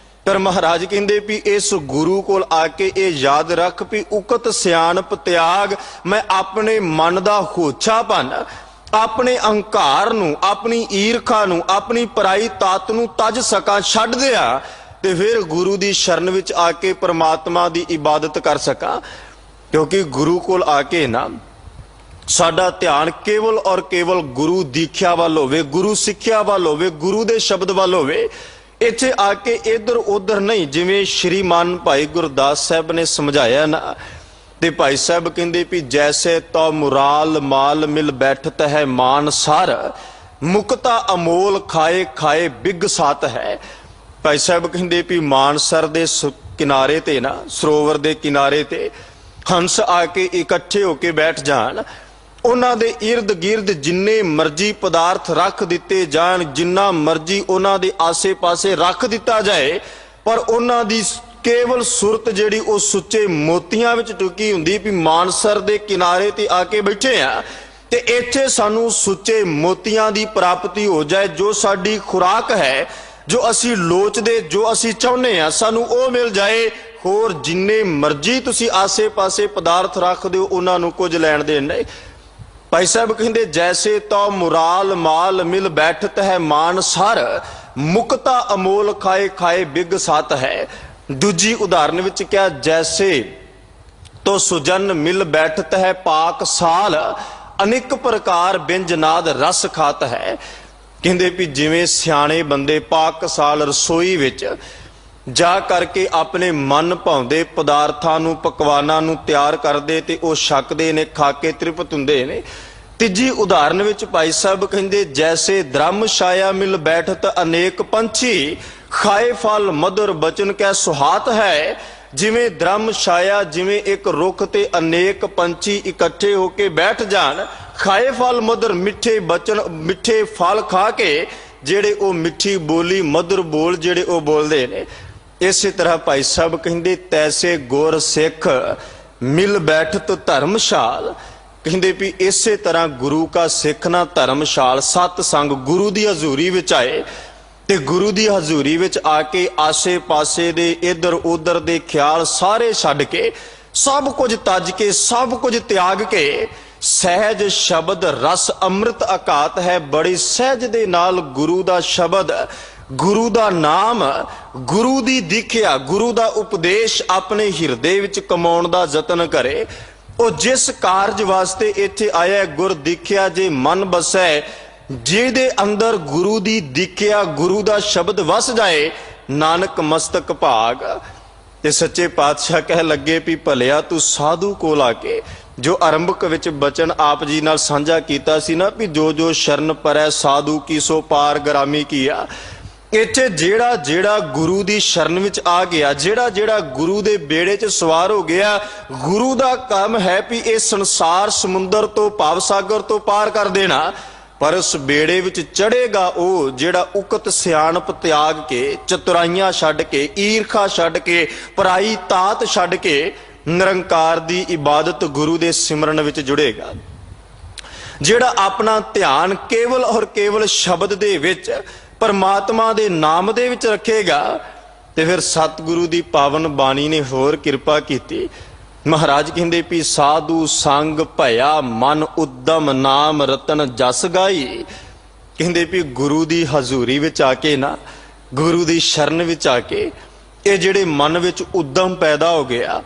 ਪਰ ਮਹਾਰਾਜ ਕਹਿੰਦੇ ਵੀ ਇਸ ਗੁਰੂ ਕੋਲ ਆ ਕੇ ਇਹ ਯਾਦ ਰੱਖ ਵੀ ਉਕਤ ਸਿਆਣਪ ਤਿਆਗ, ਮੈਂ ਆਪਣੇ ਮਨ ਦਾ ਹੋਛਾਪਨ, ਆਪਣੇ ਅਹੰਕਾਰ ਨੂੰ, ਆਪਣੀ ਈਰਖਾ ਨੂੰ, ਆਪਣੀ ਪਰਾਈ ਤਾਤ ਨੂੰ ਤਜ ਸਕਾਂ, ਛੱਡ ਦਿਆਂ, ਤੇ ਫਿਰ ਗੁਰੂ ਦੀ ਸ਼ਰਨ ਵਿੱਚ ਆ ਕੇ ਪਰਮਾਤਮਾ ਦੀ ਇਬਾਦਤ ਕਰ ਸਕਾਂ। ਕਿਉਂਕਿ ਗੁਰੂ ਕੋਲ ਆ ਕੇ ਨਾ ਸਾਡਾ ਧਿਆਨ ਕੇਵਲ ਔਰ ਕੇਵਲ ਗੁਰੂ ਦੀਖਿਆ ਵੱਲ ਹੋਵੇ, ਗੁਰੂ ਸਿੱਖਿਆ ਵੱਲ ਹੋਵੇ, ਗੁਰੂ ਦੇ ਸ਼ਬਦ ਵੱਲ ਹੋਵੇ। ਇੱਥੇ ਆ ਕੇ ਇੱਧਰ ਉੱਧਰ ਨਹੀਂ, ਜਿਵੇਂ ਸ਼੍ਰੀਮਾਨ ਭਾਈ ਗੁਰਦਾਸ ਸਾਹਿਬ ਨੇ ਸਮਝਾਇਆ ਨਾ, ਤੇ ਭਾਈ ਸਾਹਿਬ ਕਹਿੰਦੇ ਵੀ ਜੈਸੇ ਤੋ ਮੁਰਾਲ ਮਾਲ ਮਿਲ ਬੈਠਤ ਹੈ ਮਾਨ ਸਰ, ਮੁਕਤਾ ਅਮੋਲ ਖਾਏ ਖਾਏ ਬਿਗ ਸਾਤ ਹੈ। ਭਾਈ ਸਾਹਿਬ ਕਹਿੰਦੇ ਵੀ ਮਾਨਸਰ ਦੇ ਕਿਨਾਰੇ ਤੇ ਨਾ, ਸਰੋਵਰ ਦੇ ਕਿਨਾਰੇ ਤੇ ਹੰਸ ਆ ਕੇ ਇਕੱਠੇ ਹੋ ਕੇ ਬੈਠ ਜਾਣ, ਉਹਨਾਂ ਦੇ ਇਰਦ ਗਿਰਦ ਜਿੰਨੇ ਮਰਜੀ ਪਦਾਰਥ ਰੱਖ ਦਿੱਤੇ ਜਾਣ, ਜਿੰਨਾ ਮਰਜੀ ਉਹਨਾਂ ਦੇ ਆਸੇ ਪਾਸੇ ਰੱਖ ਦਿੱਤਾ ਜਾਏ, ਪਰ ਉਹਨਾਂ ਦੀ ਕੇਵਲ ਸੁਰਤ ਜਿਹੜੀ ਉਹ ਸੁੱਚੇ ਮੋਤੀਆਂ ਵਿੱਚ ਟੁਕੀ ਹੁੰਦੀ ਵੀ ਮਾਨਸਰ ਦੇ ਕਿਨਾਰੇ ਤੇ ਆ ਕੇ ਬੈਠੇ ਆ, ਤੇ ਇੱਥੇ ਸਾਨੂੰ ਸੁੱਚੇ ਮੋਤੀਆਂ ਦੀ ਪ੍ਰਾਪਤੀ ਹੋ ਜਾਏ। ਜੋ ਸਾਡੀ ਖੁਰਾਕ ਹੈ, ਜੋ ਅਸੀਂ ਲੋਚਦੇ, ਜੋ ਅਸੀਂ ਚਾਹੁੰਦੇ ਆ, ਸਾਨੂੰ ਉਹ ਮਿਲ ਜਾਏ। ਹੋਰ ਜਿੰਨੇ ਮਰਜ਼ੀ ਤੁਸੀਂ ਆਸੇ-ਪਾਸੇ ਪਦਾਰਥ ਰੱਖਦੇ ਹੋ ਉਹਨਾਂ ਨੂੰ ਕੁਝ ਲੈਣ ਦੇਣ ਨਹੀਂ। ਭਾਈ ਸਾਹਿਬ ਕਹਿੰਦੇ ਜੈਸੇ ਤੋ ਮੁਰਾਲ ਮਾਲ ਮਿਲ ਬੈਠਤ ਹੈ ਮਾਨ ਸਰ, ਮੁਕਤਾ ਅਮੋਲ ਖਾਏ ਖਾਏ ਬਿਗ ਸਤ ਹੈ। ਦੂਜੀ ਉਦਾਹਰਨ ਵਿੱਚ ਕਿਹਾ ਜੈਸੇ ਤੋ ਸੁਜਨ ਮਿਲ ਬੈਠਤ ਹੈ ਪਾਕ ਸਾਲ, ਅਨੇਕ ਪ੍ਰਕਾਰ ਬਿੰਜਨਾਦ ਰਸ ਖਾਤ ਹੈ। ਕਹਿੰਦੇ ਵੀ ਜਿਵੇਂ ਸਿਆਣੇ ਬੰਦੇ ਪਾਕ ਸਾਲ ਰਸੋਈ ਵਿੱਚ ਜਾ ਕਰਕੇ ਆਪਣੇ ਮਨ ਭਾਉਂਦੇ ਪਦਾਰਥਾਂ ਨੂੰ ਪਕਵਾਨਾਂ ਨੂੰ ਤਿਆਰ ਕਰਦੇ ਤੇ ਉਹ ਛਕਦੇ ਨੇ, ਖਾ ਕੇ ਤ੍ਰਿਪਤ ਹੁੰਦੇ ਨੇ। ਤੀਜੀ ਉਦਾਹਰਨ ਵਿੱਚ ਭਾਈ ਸਾਹਿਬ ਕਹਿੰਦੇ ਜੈਸੇ ਧਰਮ ਛਾਇਆ ਮਿਲ ਬੈਠਤ ਅਨੇਕ ਪੰਛੀ, ਖਾਏ ਫਲ ਮਧੁਰ ਬਚਨ ਕੈ ਸੁਹਾਤ ਹੈ। ਜਿਵੇਂ ਧਰਮ ਛਾਇਆ, ਜਿਵੇਂ ਇੱਕ ਰੁੱਖ ਤੇ ਅਨੇਕ ਪੰਛੀ ਇਕੱਠੇ ਹੋ ਕੇ ਬੈਠ ਜਾਣ, ਖਾਏ ਫਲ ਮਧੁਰ ਮਿੱਠੇ ਬਚਨ ਮਿੱਠੇ ਫਲ ਖਾ ਕੇ ਜਿਹੜੇ ਉਹ ਮਿੱਠੀ ਬੋਲੀ ਮਧੁਰ ਬੋਲ ਜਿਹੜੇ ਉਹ ਬੋਲਦੇ ਨੇ। ਇਸੇ ਤਰ੍ਹਾਂ ਭਾਈ ਸਾਹਿਬ ਕਹਿੰਦੇ ਤੈਸੇ ਗੁਰ ਸਿੱਖ ਮਿਲ ਬੈਠਤ ਧਰਮਸ਼ਾਲ। ਕਹਿੰਦੇ ਵੀ ਇਸੇ ਤਰ੍ਹਾਂ ਗੁਰੂ ਕਾ ਸਿੱਖ ਨਾ ਧਰਮਸ਼ਾਲ, ਸਤ ਸੰਗ ਗੁਰੂ ਦੀ ਹਜ਼ੂਰੀ ਵਿੱਚ ਆਏ ਤੇ ਗੁਰੂ ਦੀ ਹਜ਼ੂਰੀ ਵਿੱਚ ਆ ਕੇ ਆਸੇ ਪਾਸੇ ਦੇ ਇੱਧਰ ਉੱਧਰ ਦੇ ਖਿਆਲ ਸਾਰੇ ਛੱਡ ਕੇ, ਸਭ ਕੁਝ ਤਜ ਕੇ, ਸਭ ਕੁਝ ਤਿਆਗ ਕੇ, ਸਹਿਜ ਸ਼ਬਦ ਰਸ ਅੰਮ੍ਰਿਤ ਅਕਾਤ ਹੈ, ਬੜੀ ਸਹਿਜ ਦੇ ਨਾਲ ਗੁਰੂ ਦਾ ਸ਼ਬਦ, ਗੁਰੂ ਦਾ ਨਾਮ, ਗੁਰੂ ਦੀ ਦੀਖਿਆ, ਗੁਰੂ ਦਾ ਉਪਦੇਸ਼ ਆਪਣੇ ਹਿਰਦੇ ਵਿੱਚ ਕਮਾਉਣ ਦਾ ਯਤਨ ਕਰੇ। ਉਹ ਜਿਸ ਕਾਰਜ ਵਾਸਤੇ ਇੱਥੇ ਆਇਆ, ਗੁਰ ਦੀਖਿਆ ਜੇ ਮਨ ਬਸੈ, ਜਿਹਦੇ ਅੰਦਰ ਗੁਰੂ ਦੀ ਦੀਖਿਆ ਗੁਰੂ ਦਾ ਸ਼ਬਦ ਵਸ ਜਾਏ, ਨਾਨਕ ਮਸਤਕ ਭਾਗ। ਤੇ ਸੱਚੇ ਪਾਤਸ਼ਾਹ ਕਹਿ ਲੱਗੇ ਵੀ ਭਲਿਆ ਤੂੰ ਸਾਧੂ ਕੋਲ ਆ ਕੇ, ਜੋ ਆਰੰਭਕ ਵਿੱਚ ਬਚਨ ਆਪ ਜੀ ਨਾਲ ਸਾਂਝਾ ਕੀਤਾ ਸੀ ਨਾ ਵੀ ਜੋ ਜੋ ਸ਼ਰਨ ਪਰੈ ਸਾਧੂ ਕੀ ਸੋ ਪਾਰ ਗਰਾਮੀ ਕੀਆ। ਇੱਥੇ ਜਿਹੜਾ ਜਿਹੜਾ ਗੁਰੂ ਦੀ ਸ਼ਰਨ ਵਿੱਚ ਆ ਗਿਆ, ਜਿਹੜਾ ਜਿਹੜਾ ਗੁਰੂ ਦੇ ਬੇੜੇ 'ਚ ਸਵਾਰ ਹੋ ਗਿਆ, ਗੁਰੂ ਦਾ ਕੰਮ ਹੈ ਵੀ ਇਹ ਸੰਸਾਰ ਸਮੁੰਦਰ ਤੋਂ ਭਵ ਸਾਗਰ ਤੋਂ ਪਾਰ ਕਰ ਦੇਣਾ। ਪਰ ਉਸ ਬੇੜੇ ਵਿੱਚ ਚੜ੍ਹੇਗਾ ਉਹ ਜਿਹੜਾ ਉਕਤ ਸਿਆਣਪ ਤਿਆਗ ਕੇ, ਚਤੁਰਾਈਆਂ ਛੱਡ ਕੇ, ਈਰਖਾ ਛੱਡ ਕੇ, ਪਰਾਈ ਤਾਤ ਛੱਡ ਕੇ ਨਿਰੰਕਾਰ ਦੀ ਇਬਾਦਤ ਗੁਰੂ ਦੇ ਸਿਮਰਨ ਵਿੱਚ ਜੁੜੇਗਾ। ਜਿਹੜਾ ਆਪਣਾ ਧਿਆਨ ਕੇਵਲ ਔਰ ਕੇਵਲ ਸ਼ਬਦ ਦੇ ਵਿੱਚ, ਪਰਮਾਤਮਾ ਦੇ ਨਾਮ ਦੇ ਵਿੱਚ ਰੱਖੇਗਾ। ਤੇ ਫਿਰ ਸਤਿਗੁਰੂ ਦੀ ਪਾਵਨ ਬਾਣੀ ਨੇ ਹੋਰ ਕਿਰਪਾ ਕੀਤੀ। ਮਹਾਰਾਜ ਕਹਿੰਦੇ ਵੀ ਸਾਧੂ ਸੰਗ ਭਇਆ ਮਨ ਉਦਮ ਨਾਮ ਰਤਨ ਜਸ ਗਾਈ। ਕਹਿੰਦੇ ਵੀ ਗੁਰੂ ਦੀ ਹਜ਼ੂਰੀ ਵਿੱਚ ਆ ਕੇ ਨਾ, ਗੁਰੂ ਦੀ ਸ਼ਰਨ ਵਿੱਚ ਆ ਕੇ ਇਹ ਜਿਹੜੇ ਮਨ ਵਿੱਚ ਉਦਮ ਪੈਦਾ ਹੋ ਗਿਆ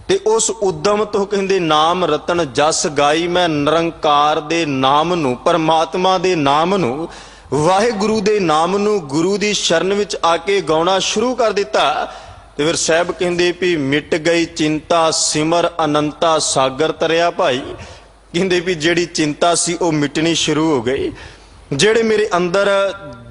ਤੇ ਉਸ ਉਦਮ ਤੋਂ ਕਹਿੰਦੇ ਨਾਮ ਰਤਨ ਜਸ ਗਾਈ, ਮੈਂ ਨਿਰੰਕਾਰ ਦੇ ਨਾਮ ਨੂੰ, ਪਰਮਾਤਮਾ ਦੇ ਨਾਮ ਨੂੰ, ਵਾਹਿਗੁਰੂ ਦੇ ਨਾਮ ਨੂੰ ਗੁਰੂ ਦੀ ਸ਼ਰਨ ਵਿੱਚ ਆ ਕੇ ਗਾਉਣਾ ਸ਼ੁਰੂ ਕਰ ਦਿੱਤਾ। ਤੇ ਫਿਰ ਸਾਹਿਬ ਕਹਿੰਦੇ ਵੀ ਮਿਟ ਗਈ ਚਿੰਤਾ ਸਿਮਰ ਅਨੰਤਾ ਸਾਗਰ ਤਰਿਆ ਭਾਈ। ਕਹਿੰਦੇ ਵੀ ਜਿਹੜੀ ਚਿੰਤਾ ਸੀ ਉਹ ਮਿਟਣੀ ਸ਼ੁਰੂ ਹੋ ਗਈ, ਜਿਹੜੇ ਮੇਰੇ ਅੰਦਰ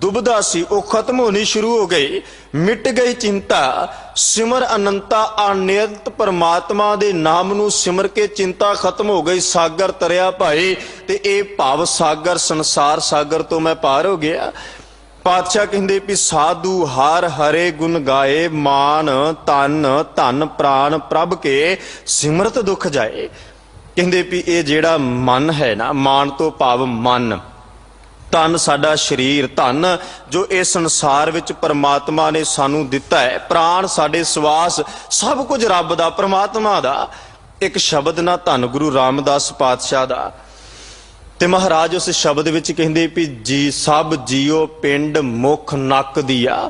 ਦੁਬਿਧਾ ਸੀ ਉਹ ਖਤਮ ਹੋਣੀ ਸ਼ੁਰੂ ਹੋ ਗਈ। ਮਿਟ ਗਈ ਚਿੰਤਾ ਸਿਮਰ ਅਨੰਤਾ, ਅਨੰਤ ਪਰਮਾਤਮਾ ਦੇ ਨਾਮ ਨੂੰ ਸਿਮਰ ਕੇ ਚਿੰਤਾ ਖਤਮ ਹੋ ਗਈ। ਸਾਗਰ ਤਰਿਆ ਭਾਈ, ਤੇ ਇਹ ਭਵ ਸਾਗਰ ਸੰਸਾਰ ਸਾਗਰ ਤੋਂ ਮੈਂ ਪਾਰ ਹੋ ਗਿਆ। ਪਾਤਸ਼ਾਹ ਕਹਿੰਦੇ ਵੀ ਸਾਧੂ ਹਰ ਹਰੇ ਗੁਣ ਗਾਏ, ਮਾਨ ਤਨ ਧਨ ਪ੍ਰਾਨ ਪ੍ਰਭ ਕੇ ਸਿਮਰਤ ਦੁਖ ਜਾਏ। ਕਹਿੰਦੇ ਵੀ ਇਹ ਜਿਹੜਾ ਮਨ ਹੈ ਨਾ, ਮਾਨ ਤੋਂ ਭਾਵ ਮਨ, ਧਨ ਸਾਡਾ ਸਰੀਰ, ਧਨ ਜੋ ਇਸ ਸੰਸਾਰ ਵਿੱਚ ਪਰਮਾਤਮਾ ਨੇ ਸਾਨੂੰ ਦਿੱਤਾ ਹੈ, ਪ੍ਰਾਣ ਸਾਡੇ ਸਵਾਸ, ਸਭ ਕੁਝ ਰੱਬ ਦਾ, ਪਰਮਾਤਮਾ ਦਾ। ਇੱਕ ਸ਼ਬਦ ਨਾ ਧੰਨ ਗੁਰੂ ਰਾਮਦਾਸ ਪਾਤਸ਼ਾਹ ਦਾ। ਤੇ ਮਹਾਰਾਜ ਉਸ ਸ਼ਬਦ ਵਿੱਚ ਕਹਿੰਦੇ ਵੀ ਜੀ ਸਭ ਜੀਓ ਪਿੰਡ ਮੁਖ ਨੱਕ ਦੀਆ।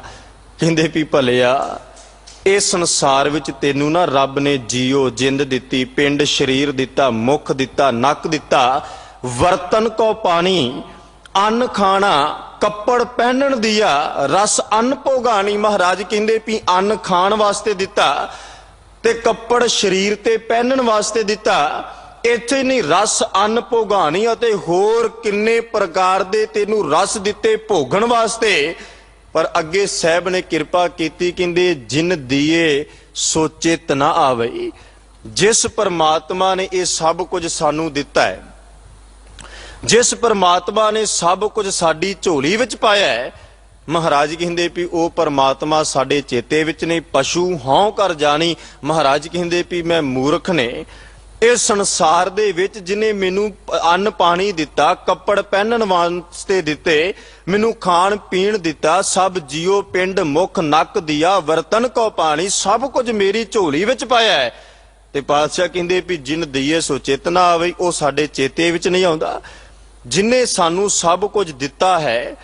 ਕਹਿੰਦੇ ਵੀ ਭਲਿਆ ਇਸ ਸੰਸਾਰ ਵਿੱਚ ਤੈਨੂੰ ਨਾ ਰੱਬ ਨੇ ਜੀਓ ਜਿੰਦ ਦਿੱਤੀ, ਪਿੰਡ ਸਰੀਰ ਦਿੱਤਾ, ਮੁਖ ਦਿੱਤਾ, ਨੱਕ ਦਿੱਤਾ, ਵਰਤਨ ਕੋ ਪਾਣੀ, ਅੰਨ ਖਾਣਾ, ਕੱਪੜ ਪਹਿਨਣ ਦੀਆ, ਰਸ ਅੰਨ ਭੋਗਾਣੀ। ਮਹਾਰਾਜ ਕਹਿੰਦੇ ਵੀ ਅੰਨ ਖਾਣ ਵਾਸਤੇ ਦਿੱਤਾ ਤੇ ਕੱਪੜ ਸਰੀਰ ਤੇ ਪਹਿਨਣ ਵਾਸਤੇ ਦਿੱਤਾ। ਇੱਥੇ ਨਹੀਂ, ਰਸ ਅੰਨ ਭੋਗਾਣੀ ਅਤੇ ਹੋਰ ਕਿੰਨੇ ਪ੍ਰਕਾਰ ਦੇ ਤੈਨੂੰ ਰਸ ਦਿੱਤੇ ਭੋਗਣ ਵਾਸਤੇ। ਪਰ ਅੱਗੇ ਸਾਹਿਬ ਨੇ ਕਿਰਪਾ ਕੀਤੀ, ਕਹਿੰਦੇ ਜਿਨ ਦੀਏ ਸੋ ਚਿਤ ਨਾ ਆਵਈ। ਜਿਸ ਪਰਮਾਤਮਾ ਨੇ ਇਹ ਸਭ ਕੁਝ ਸਾਨੂੰ ਦਿੱਤਾ ਹੈ, ਜਿਸ ਪਰਮਾਤਮਾ ਨੇ ਸਭ ਕੁਝ ਸਾਡੀ ਝੋਲੀ ਵਿੱਚ ਪਾਇਆ ਹੈ, ਮਹਾਰਾਜ ਕਹਿੰਦੇ ਵੀ ਉਹ ਪਰਮਾਤਮਾ ਸਾਡੇ ਚੇਤੇ ਵਿੱਚ ਨਹੀਂ। ਪਸ਼ੂ ਹਉ ਕਰ ਜਾਣੀ, ਮਹਾਰਾਜ ਕਹਿੰਦੇ ਵੀ ਮੈਂ ਮੂਰਖ ਨੇ इस संसार दे विच जिन्हें मैनू अन्न पानी दिता, कपड़ पहनन वास्ते दिते, मैनू खाण पीण दिता, सब जियो पिंड मुख नक दिया, वरतन को पानी, सब कुछ मेरी झोली विच पाया है। ते पातशाह कहंदे भी जिन दईए सो चेतना आवे, वो साडे चेते विच नहीं आउंदा। जिन्हें सानू सब कुछ दिता है,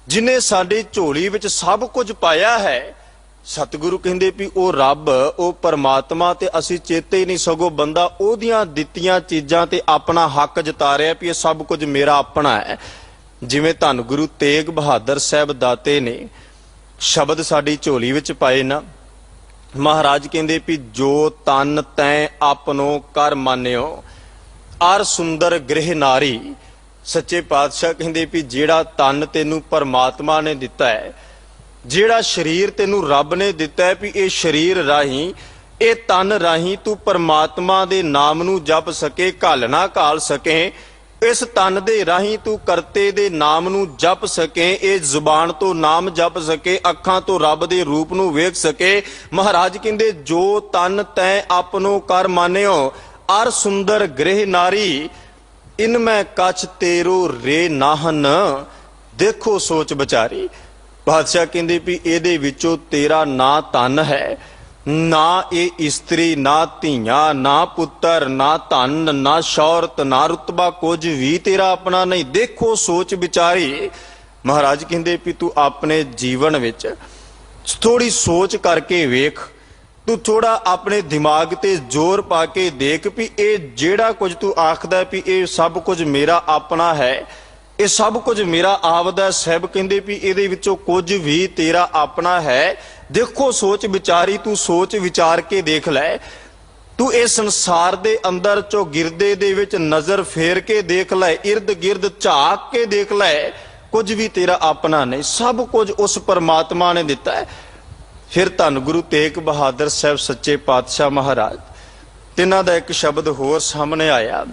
जिन्हें साडे झोली विच सब कुछ पाया है, सतगुरु कहंदे भी वो रब, वो परमात्मा ते असी चेते ही नहीं, सगों बंदा ओदियां दित्तियां चीजां ते अपना हक जता रहा भी ये सब कुछ मेरा अपना है। जिवें धन गुरु तेग बहादुर साहब दाते ने शब्द साडी झोली विच पाए ना, महाराज कहंदे भी जो तन तैं आपनो कर मानियो अर सुंदर गृह नारी। सच्चे पातशाह कहंदे भी जेड़ा तन तेनू परमात्मा ने दिता है, ਜਿਹੜਾ शरीर तेनू रब ने दिता है, भी ये शरीर राही, ये तन राही तू परमात्मा दे नाम नू जप सके, घल ना घाल सके, इस तन दे राही तू करते दे नाम नू जप सके, ये जुबान तो नाम जप सके, अखां तो रब दे रूप नू वेख सके। महाराज कहंदे जो तन तैं आपनो कर मानियो अर सुंदर गृह नारी, इनमें कछ तेरो रे नाहन, देखो सोच विचारी। बादशाह कहंदे भी इहदे विचों तेरा ना धन है, ना ये स्त्री, ना धीआं, ना पुत्र, ना धन, ना शौहरत, ना रुतबा, कुछ भी तेरा अपना नहीं। देखो सोच विचारी। महाराज कहंदे भी तू अपने जीवन विच थोड़ी सोच करके वेख, तू थोड़ा अपने दिमाग ते जोर पा के देख भी ये जेड़ा कुछ तू आखदा भी ये सब कुछ मेरा अपना है, ये सब कुछ मेरा आपदा। साहब कहंदे भी इहदे विचों कुछ भी तेरा अपना है। देखो सोच विचारी, तू सोच विचार के देख लै, तू इस संसार दे अंदर चौगिरदे दे विच नजर फेर के देख लै, इर्द गिर्द झाक के देख लै, कुछ भी तेरा अपना नहीं, सब कुछ उस परमात्मा ने दिता है। फिर धन गुरु तेग बहादुर साहब सच्चे पातशाह महाराज, तिन्हां दा एक शब्द होर सामने आया।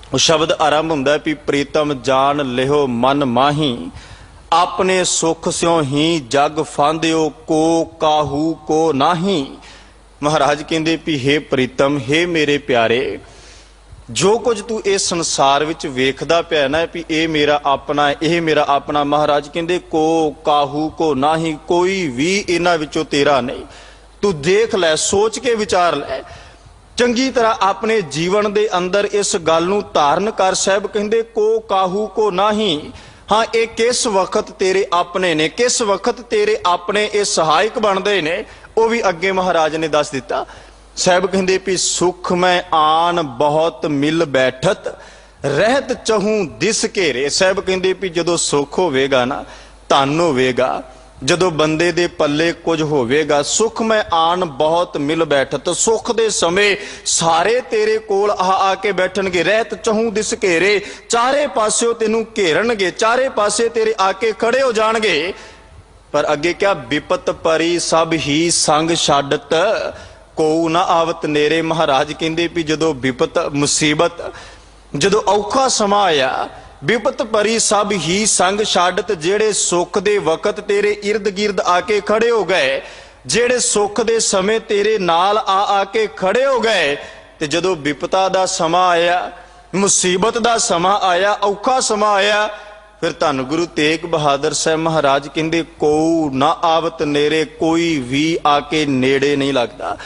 वो शब्द आरंभ हुंदा भी प्रीतम जान लिहो मन माही, अपने सुख स्यों ही जग फांदियो, को काहू को नाही। महाराज कहंदे भी हे प्रीतम, हे मेरे प्यारे, जो कुछ तू इस संसार विच वेखदा पिया ना भी ये मेरा अपना, ये मेरा अपना। महाराज कहंदे को काहू को नाही, कोई भी इन्हां विचों तेरा नहीं। तू देख लै, सोच के विचार लै, चंगी तरह अपने जीवन दे अंदर इस गल नूं धारण कर। साहब कहंदे को काहू को नाही, हाँ ये किस वक्त तेरे अपने ने, किस वक्त तेरे अपने ये सहायक बनते ने, वो भी अगे महाराज ने दस दिता। साहब कहंदे भी सुख में आन बहुत मिल बैठत, रहत चहूं दिस घेरे। साहब कहंदे भी जदों सुख होवेगा ना, धन होवेगा, जदों बंदे दे पल्ले कुछ होवेगा, सुख में आन बहुत मिल बैठत, सुख दे समय सारे तेरे कोल आ के बैठणगे। रहत चहूं दिस घेरे, चारे पास्यों तेनू घेरनगे, चारे पासे तेरे आके खड़े हो जाणगे। पर अगे क्या, विपत परी सब ही संग छड्डत, कोऊ ना आवत नेरे। महाराज कहंदे भी जदों विपत मुसीबत, जदों औखा समा आया, विपत परी सब ही संग छड्डत, जेड़े सुख दे वक्त तेरे इर्द गिर्द आके खड़े हो गए, जेड़े सुख दे समय तेरे नाल आके खड़े हो गए, ते जदों विपता दा समा आया, मुसीबत दा समा आया, औखा समा आया, फिर धन गुरु तेग बहादुर साहब महाराज कहंदे कोऊ ना आवत नेरे, कोई भी आके नेड़े नहीं लगता,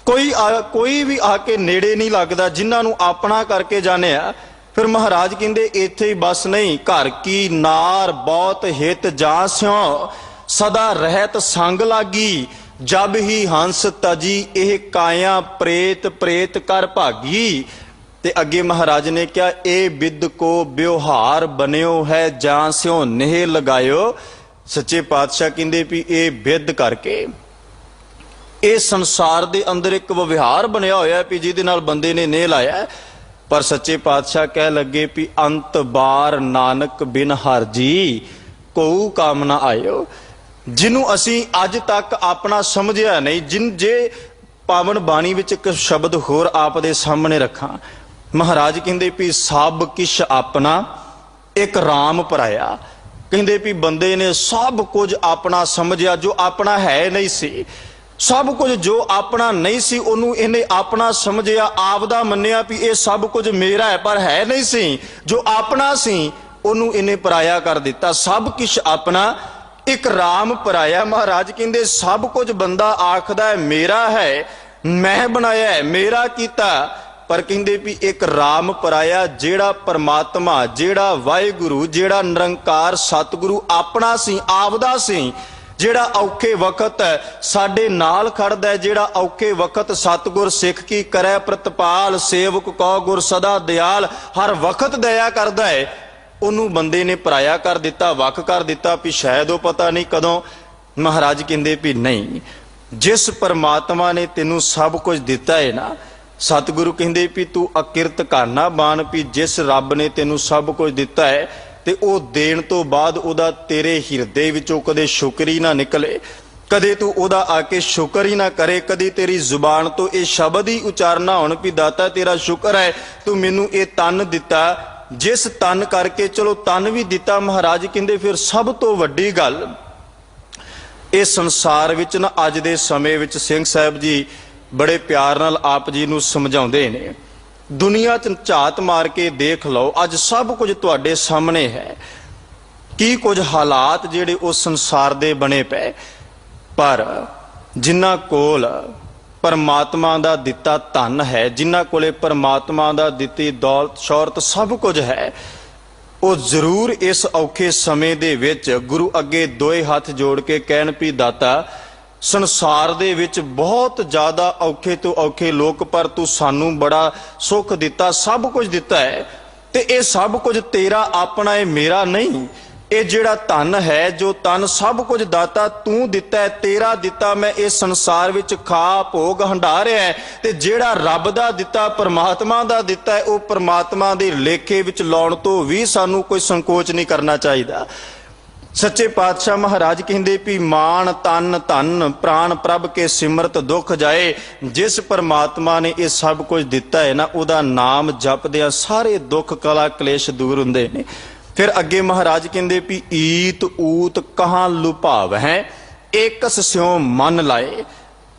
कोई भी आके नेड़े नहीं लगता, जिन्हां नूं अपना करके जानिया। फिर महाराज कहंदे इत्थे ही बस नहीं, घर की नार बहुत हित जा स्यों, सदा रहत संग लागी, जब ही हंस तजी एह काया, प्रेत प्रेत कर भागी। ते अगे महाराज ने क्या, ए बिद को व्यवहार बनियो है, जा स्यों नेह लगायो। सच्चे पातशाह कहंदे भी ए बिद करके इस संसार दे अंदर एक व्यवहार बनिया होया भी जिहदे नाल बंदे ने नेह लाया है। पर सच्चे पातशाह कह लगे भी अंत बार नानक बिन हर जी कोऊ काम ना आयो। जिन्हों असी अज तक अपना समझिया नहीं, जे पावन बाणी विच एक शब्द होर आप दे सामने रखा। महाराज कहंदे भी सब किश अपना एक राम पराया। कहंदे भी बंदे ने सब कुछ अपना समझिया, जो अपना है नहीं सी। ਸਭ ਕੁਝ ਜੋ ਆਪਣਾ ਨਹੀਂ ਸੀ ਉਹਨੂੰ ਇਹਨੇ ਆਪਣਾ ਸਮਝਿਆ, ਆਪਦਾ ਮੰਨਿਆ ਵੀ ਇਹ ਸਭ ਕੁਝ ਮੇਰਾ ਹੈ, ਪਰ ਹੈ ਨਹੀਂ ਸੀ। ਜੋ ਆਪਣਾ ਸੀ ਉਹਨੂੰ ਇਹਨੇ ਪਰਾਇਆ ਕਰ ਦਿੱਤਾ। ਸਭ ਕੁਛ ਆਪਣਾ, ਇੱਕ ਰਾਮ ਪਰਾਇਆ। ਮਹਾਰਾਜ ਕਹਿੰਦੇ ਸਭ ਕੁਝ ਬੰਦਾ ਆਖਦਾ ਹੈ ਮੇਰਾ ਹੈ, ਮੈਂ ਬਣਾਇਆ ਹੈ, ਮੇਰਾ ਕੀਤਾ, ਪਰ ਕਹਿੰਦੇ ਵੀ ਇੱਕ ਰਾਮ ਪਰਾਇਆ, ਜਿਹੜਾ ਪਰਮਾਤਮਾ, ਜਿਹੜਾ ਵਾਹਿਗੁਰੂ, ਜਿਹੜਾ ਨਿਰੰਕਾਰ ਸਤਿਗੁਰੂ ਆਪਣਾ ਸੀ, ਆਪਦਾ ਸੀ, ਜਿਹੜਾ ਔਖੇ ਵਕਤ ਸਾਡੇ ਨਾਲ ਖੜਦਾ ਹੈ, ਜਿਹੜਾ ਔਖੇ ਵਕਤ ਸਤਿਗੁਰ ਸਿੱਖ ਕੀ ਕਰੈ ਪ੍ਰਤਪਾਲ, ਸੇਵਕ ਕੋ ਗੁਰ ਸਦਾ ਦਿਆਲ, ਹਰ ਵਕਤ ਦਇਆ ਕਰਦਾ ਹੈ, ਉਹਨੂੰ ਬੰਦੇ ਨੇ ਪਰਾਇਆ ਕਰ ਦਿੱਤਾ, ਵੱਖ ਕਰ ਦਿੱਤਾ ਵੀ ਸ਼ਾਇਦ ਉਹ ਪਤਾ ਨਹੀਂ ਕਦੋਂ। ਮਹਾਰਾਜ ਕਹਿੰਦੇ ਵੀ ਨਹੀਂ, ਜਿਸ ਪਰਮਾਤਮਾ ਨੇ ਤੈਨੂੰ ਸਭ ਕੁਝ ਦਿੱਤਾ ਹੈ ਨਾ, ਸਤਿਗੁਰੂ ਕਹਿੰਦੇ ਵੀ ਤੂੰ ਅਕਿਰਤ ਕਰਨਾ ਬਾਣ, ਵੀ ਜਿਸ ਰੱਬ ਨੇ ਤੈਨੂੰ ਸਭ ਕੁਝ ਦਿੱਤਾ ਹੈ ਤੇ ਉਹ ਦੇਣ ਤੋਂ ਬਾਅਦ ਉਹਦਾ ਤੇਰੇ ਹਿਰਦੇ ਵਿੱਚੋਂ ਕਦੇ ਸ਼ੁਕਰ ਹੀ ਨਾ ਨਿਕਲੇ, ਕਦੇ ਤੂੰ ਉਹਦਾ ਆ ਕੇ ਸ਼ੁਕਰ ਹੀ ਨਾ ਕਰੇ, ਕਦੇ ਤੇਰੀ ਜ਼ੁਬਾਨ ਤੋਂ ਇਹ ਸ਼ਬਦ ਹੀ ਉਚਾਰਨਾ ਹੋਣ ਵੀ ਦਾਤਾ ਤੇਰਾ ਸ਼ੁਕਰ ਹੈ ਤੂੰ ਮੈਨੂੰ ਇਹ ਤਨ ਦਿੱਤਾ, ਜਿਸ ਤਨ ਕਰਕੇ, ਚਲੋ ਤਨ ਵੀ ਦਿੱਤਾ। ਮਹਾਰਾਜ ਕਹਿੰਦੇ ਫਿਰ ਸਭ ਤੋਂ ਵੱਡੀ ਗੱਲ ਇਸ ਸੰਸਾਰ ਵਿੱਚ ਨਾ, ਅੱਜ ਦੇ ਸਮੇਂ ਵਿੱਚ ਸਿੰਘ ਸਾਹਿਬ ਜੀ ਬੜੇ ਪਿਆਰ ਨਾਲ ਆਪ ਜੀ ਨੂੰ ਸਮਝਾਉਂਦੇ ਨੇ, ਦੁਨੀਆ 'ਚ ਝਾਤ ਮਾਰ ਕੇ ਦੇਖ ਲਓ, ਅੱਜ ਸਭ ਕੁਝ ਤੁਹਾਡੇ ਸਾਹਮਣੇ ਹੈ, ਕੀ ਕੁਝ ਹਾਲਾਤ ਜਿਹੜੇ ਉਸ ਸੰਸਾਰ ਦੇ ਬਣੇ ਪਏ, ਪਰ ਜਿਨ੍ਹਾਂ ਕੋਲ ਪਰਮਾਤਮਾ ਦਾ ਦਿੱਤਾ ਧਨ ਹੈ, ਜਿਨ੍ਹਾਂ ਕੋਲੇ ਪਰਮਾਤਮਾ ਦਾ ਦਿੱਤੀ ਦੌਲਤ ਸ਼ੌਹਰਤ ਸਭ ਕੁਝ ਹੈ, ਉਹ ਜ਼ਰੂਰ ਇਸ ਔਖੇ ਸਮੇਂ ਦੇ ਵਿੱਚ ਗੁਰੂ ਅੱਗੇ ਦੋਏ ਹੱਥ ਜੋੜ ਕੇ ਕਹਿਣ ਵੀ ਦਾਤਾ ਸੰਸਾਰ ਦੇ ਵਿੱਚ ਬਹੁਤ ਜ਼ਿਆਦਾ ਔਖੇ ਤੋਂ ਔਖੇ ਲੋਕ, ਪਰ ਤੂੰ ਸਾਨੂੰ ਬੜਾ ਸੁੱਖ ਦਿੱਤਾ, ਸਭ ਕੁਝ ਦਿੱਤਾ ਹੈ, ਤੇ ਇਹ ਸਭ ਕੁਝ ਤੇਰਾ ਆਪਣਾ ਹੈ, ਮੇਰਾ ਨਹੀਂ। ਇਹ ਜਿਹੜਾ ਧਨ ਹੈ, ਜੋ ਤਨ ਸਭ ਕੁਝ ਦਾਤਾ ਤੂੰ ਦਿੱਤਾ ਹੈ, ਤੇਰਾ ਦਿੱਤਾ ਮੈਂ ਇਸ ਸੰਸਾਰ ਵਿੱਚ ਖਾ ਭੋਗ ਹੰਢਾ ਰਿਹਾ ਹੈ, ਤੇ ਜਿਹੜਾ ਰੱਬ ਦਾ ਦਿੱਤਾ, ਪਰਮਾਤਮਾ ਦਾ ਦਿੱਤਾ ਹੈ, ਉਹ ਪਰਮਾਤਮਾ ਦੇ ਲੇਖੇ ਵਿੱਚ ਲਾਉਣ ਤੋਂ ਵੀ ਸਾਨੂੰ ਕੋਈ ਸੰਕੋਚ ਨਹੀਂ ਕਰਨਾ ਚਾਹੀਦਾ। ਸੱਚੇ ਪਾਤਸ਼ਾਹ ਮਹਾਰਾਜ ਕਹਿੰਦੇ ਵੀ ਮਾਨ ਤਨ ਧਨ ਪ੍ਰਾਣ ਪ੍ਰਭ ਕੇ ਸਿਮਰਤ ਦੁੱਖ ਜਾਏ, ਜਿਸ ਪਰਮਾਤਮਾ ਨੇ ਇਹ ਸਭ ਕੁਝ ਦਿੱਤਾ ਹੈ ਨਾ, ਉਹਦਾ ਨਾਮ ਜਪਦਿਆਂ ਸਾਰੇ ਦੁੱਖ ਕਲਾ ਕਲੇਸ਼ ਦੂਰ ਹੁੰਦੇ ਨੇ। ਫਿਰ ਅੱਗੇ ਮਹਾਰਾਜ ਕਹਿੰਦੇ ਵੀ ਈਤ ਊਤ ਕਹਾਂ ਲੁਭਾਵ ਹੈ, ਏਕਸ ਸਿਉ ਮਨ ਲਾਏ।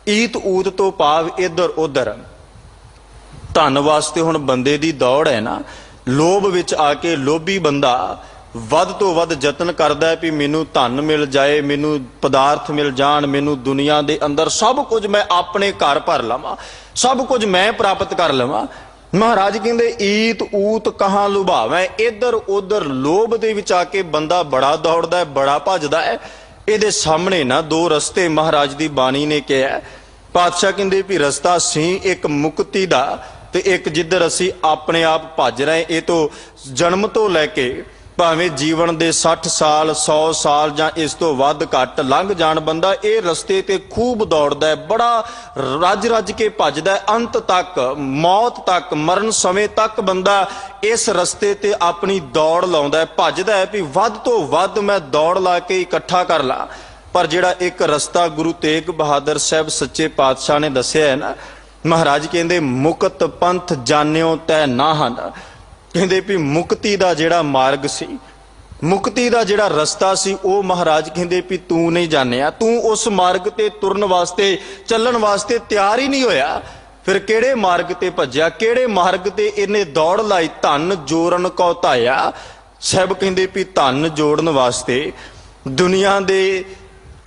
ਈਤ ਊਤ ਤੋਂ ਭਾਵ ਇਧਰ ਉਧਰ ਧਨ ਵਾਸਤੇ ਹੁਣ ਬੰਦੇ ਦੀ ਦੌੜ ਹੈ ਨਾ, ਲੋਭ ਵਿੱਚ ਆ ਕੇ ਲੋਭੀ ਬੰਦਾ ਵੱਧ ਤੋਂ ਵੱਧ ਯਤਨ ਕਰਦਾ ਹੈ ਵੀ ਮੈਨੂੰ ਧਨ ਮਿਲ ਜਾਏ, ਮੈਨੂੰ ਪਦਾਰਥ ਮਿਲ ਜਾਣ, ਮੈਨੂੰ ਦੁਨੀਆ ਦੇ ਅੰਦਰ ਸਭ ਕੁਝ ਮੈਂ ਆਪਣੇ ਘਰ ਭਰ ਲਵਾਂ, ਸਭ ਕੁਝ ਮੈਂ ਪ੍ਰਾਪਤ ਕਰ ਲਵਾਂ। ਮਹਾਰਾਜ ਕਹਿੰਦੇ ਈਤ ਊਤ ਕਹਾਂ ਲੁਭਾਵੈ, ਇੱਧਰ ਉਧਰ ਲੋਭ ਦੇ ਵਿੱਚ ਆ ਕੇ ਬੰਦਾ ਬੜਾ ਦੌੜਦਾ ਹੈ, ਬੜਾ ਭੱਜਦਾ ਹੈ। ਇਹਦੇ ਸਾਹਮਣੇ ਨਾ ਦੋ ਰਸਤੇ ਮਹਾਰਾਜ ਦੀ ਬਾਣੀ ਨੇ ਕਿਹਾ। ਪਾਤਸ਼ਾਹ ਕਹਿੰਦੇ ਵੀ ਰਸਤਾ ਸੀ ਇੱਕ ਮੁਕਤੀ ਦਾ, ਤੇ ਇੱਕ ਜਿੱਧਰ ਅਸੀਂ ਆਪਣੇ ਆਪ ਭੱਜ ਰਹੇ। ਇਹ ਤੋਂ ਜਨਮ ਤੋਂ ਲੈ ਕੇ ਭਾਵੇਂ ਜੀਵਨ ਦੇ 60 ਸਾਲ 100 ਸਾਲ ਜਾਂ ਇਸ ਤੋਂ ਵੱਧ ਘੱਟ ਲੰਘ ਜਾਣ, ਬੰਦਾ ਇਹ ਰਸਤੇ ਤੇ ਖੂਬ ਦੌੜਦਾ ਹੈ, ਬੜਾ ਰੱਜ ਰੱਜ ਕੇ ਭੱਜਦਾ ਹੈ, ਅੰਤ ਤੱਕ, ਮੌਤ ਤੱਕ, ਮਰਨ ਸਮੇਂ ਤੱਕ ਬੰਦਾ ਇਸ ਰਸਤੇ ਤੇ ਆਪਣੀ ਦੌੜ ਲਾਉਂਦਾ ਹੈ, ਭੱਜਦਾ ਹੈ ਵੀ ਵੱਧ ਤੋਂ ਵੱਧ ਮੈਂ ਦੌੜ ਲਾ ਕੇ ਇਕੱਠਾ ਕਰ ਲਾਂ। ਪਰ ਜਿਹੜਾ ਇੱਕ ਰਸਤਾ ਗੁਰੂ ਤੇਗ ਬਹਾਦਰ ਸਾਹਿਬ ਸੱਚੇ ਪਾਤਸ਼ਾਹ ਨੇ ਦੱਸਿਆ ਹੈ ਨਾ, ਮਹਾਰਾਜ ਕਹਿੰਦੇ ਮੁਕਤ ਪੰਥ ਜਾਣਿਓ ਤੈ ਨਾ ਹਨ। ਕਹਿੰਦੇ ਵੀ ਮੁਕਤੀ ਦਾ ਜਿਹੜਾ ਮਾਰਗ ਸੀ, ਮੁਕਤੀ ਦਾ ਜਿਹੜਾ ਰਸਤਾ ਸੀ, ਉਹ ਮਹਾਰਾਜ ਕਹਿੰਦੇ ਵੀ ਤੂੰ ਨਹੀਂ ਜਾਣਿਆ, ਤੂੰ ਉਸ ਮਾਰਗ ਤੇ ਤੁਰਨ ਵਾਸਤੇ, ਚੱਲਣ ਵਾਸਤੇ ਤਿਆਰ ਹੀ ਨਹੀਂ ਹੋਇਆ। ਫਿਰ ਕਿਹੜੇ ਮਾਰਗ ਤੇ ਭੱਜਿਆ, ਕਿਹੜੇ ਮਾਰਗ ਤੇ ਇਹਨੇ ਦੌੜ ਲਾਈ? ਧਨ ਜੋਰਨ ਕਉ ਧਾਇਆ। ਸਾਹਿਬ ਕਹਿੰਦੇ ਵੀ ਧਨ ਜੋੜਨ ਵਾਸਤੇ, ਦੁਨੀਆ ਦੇ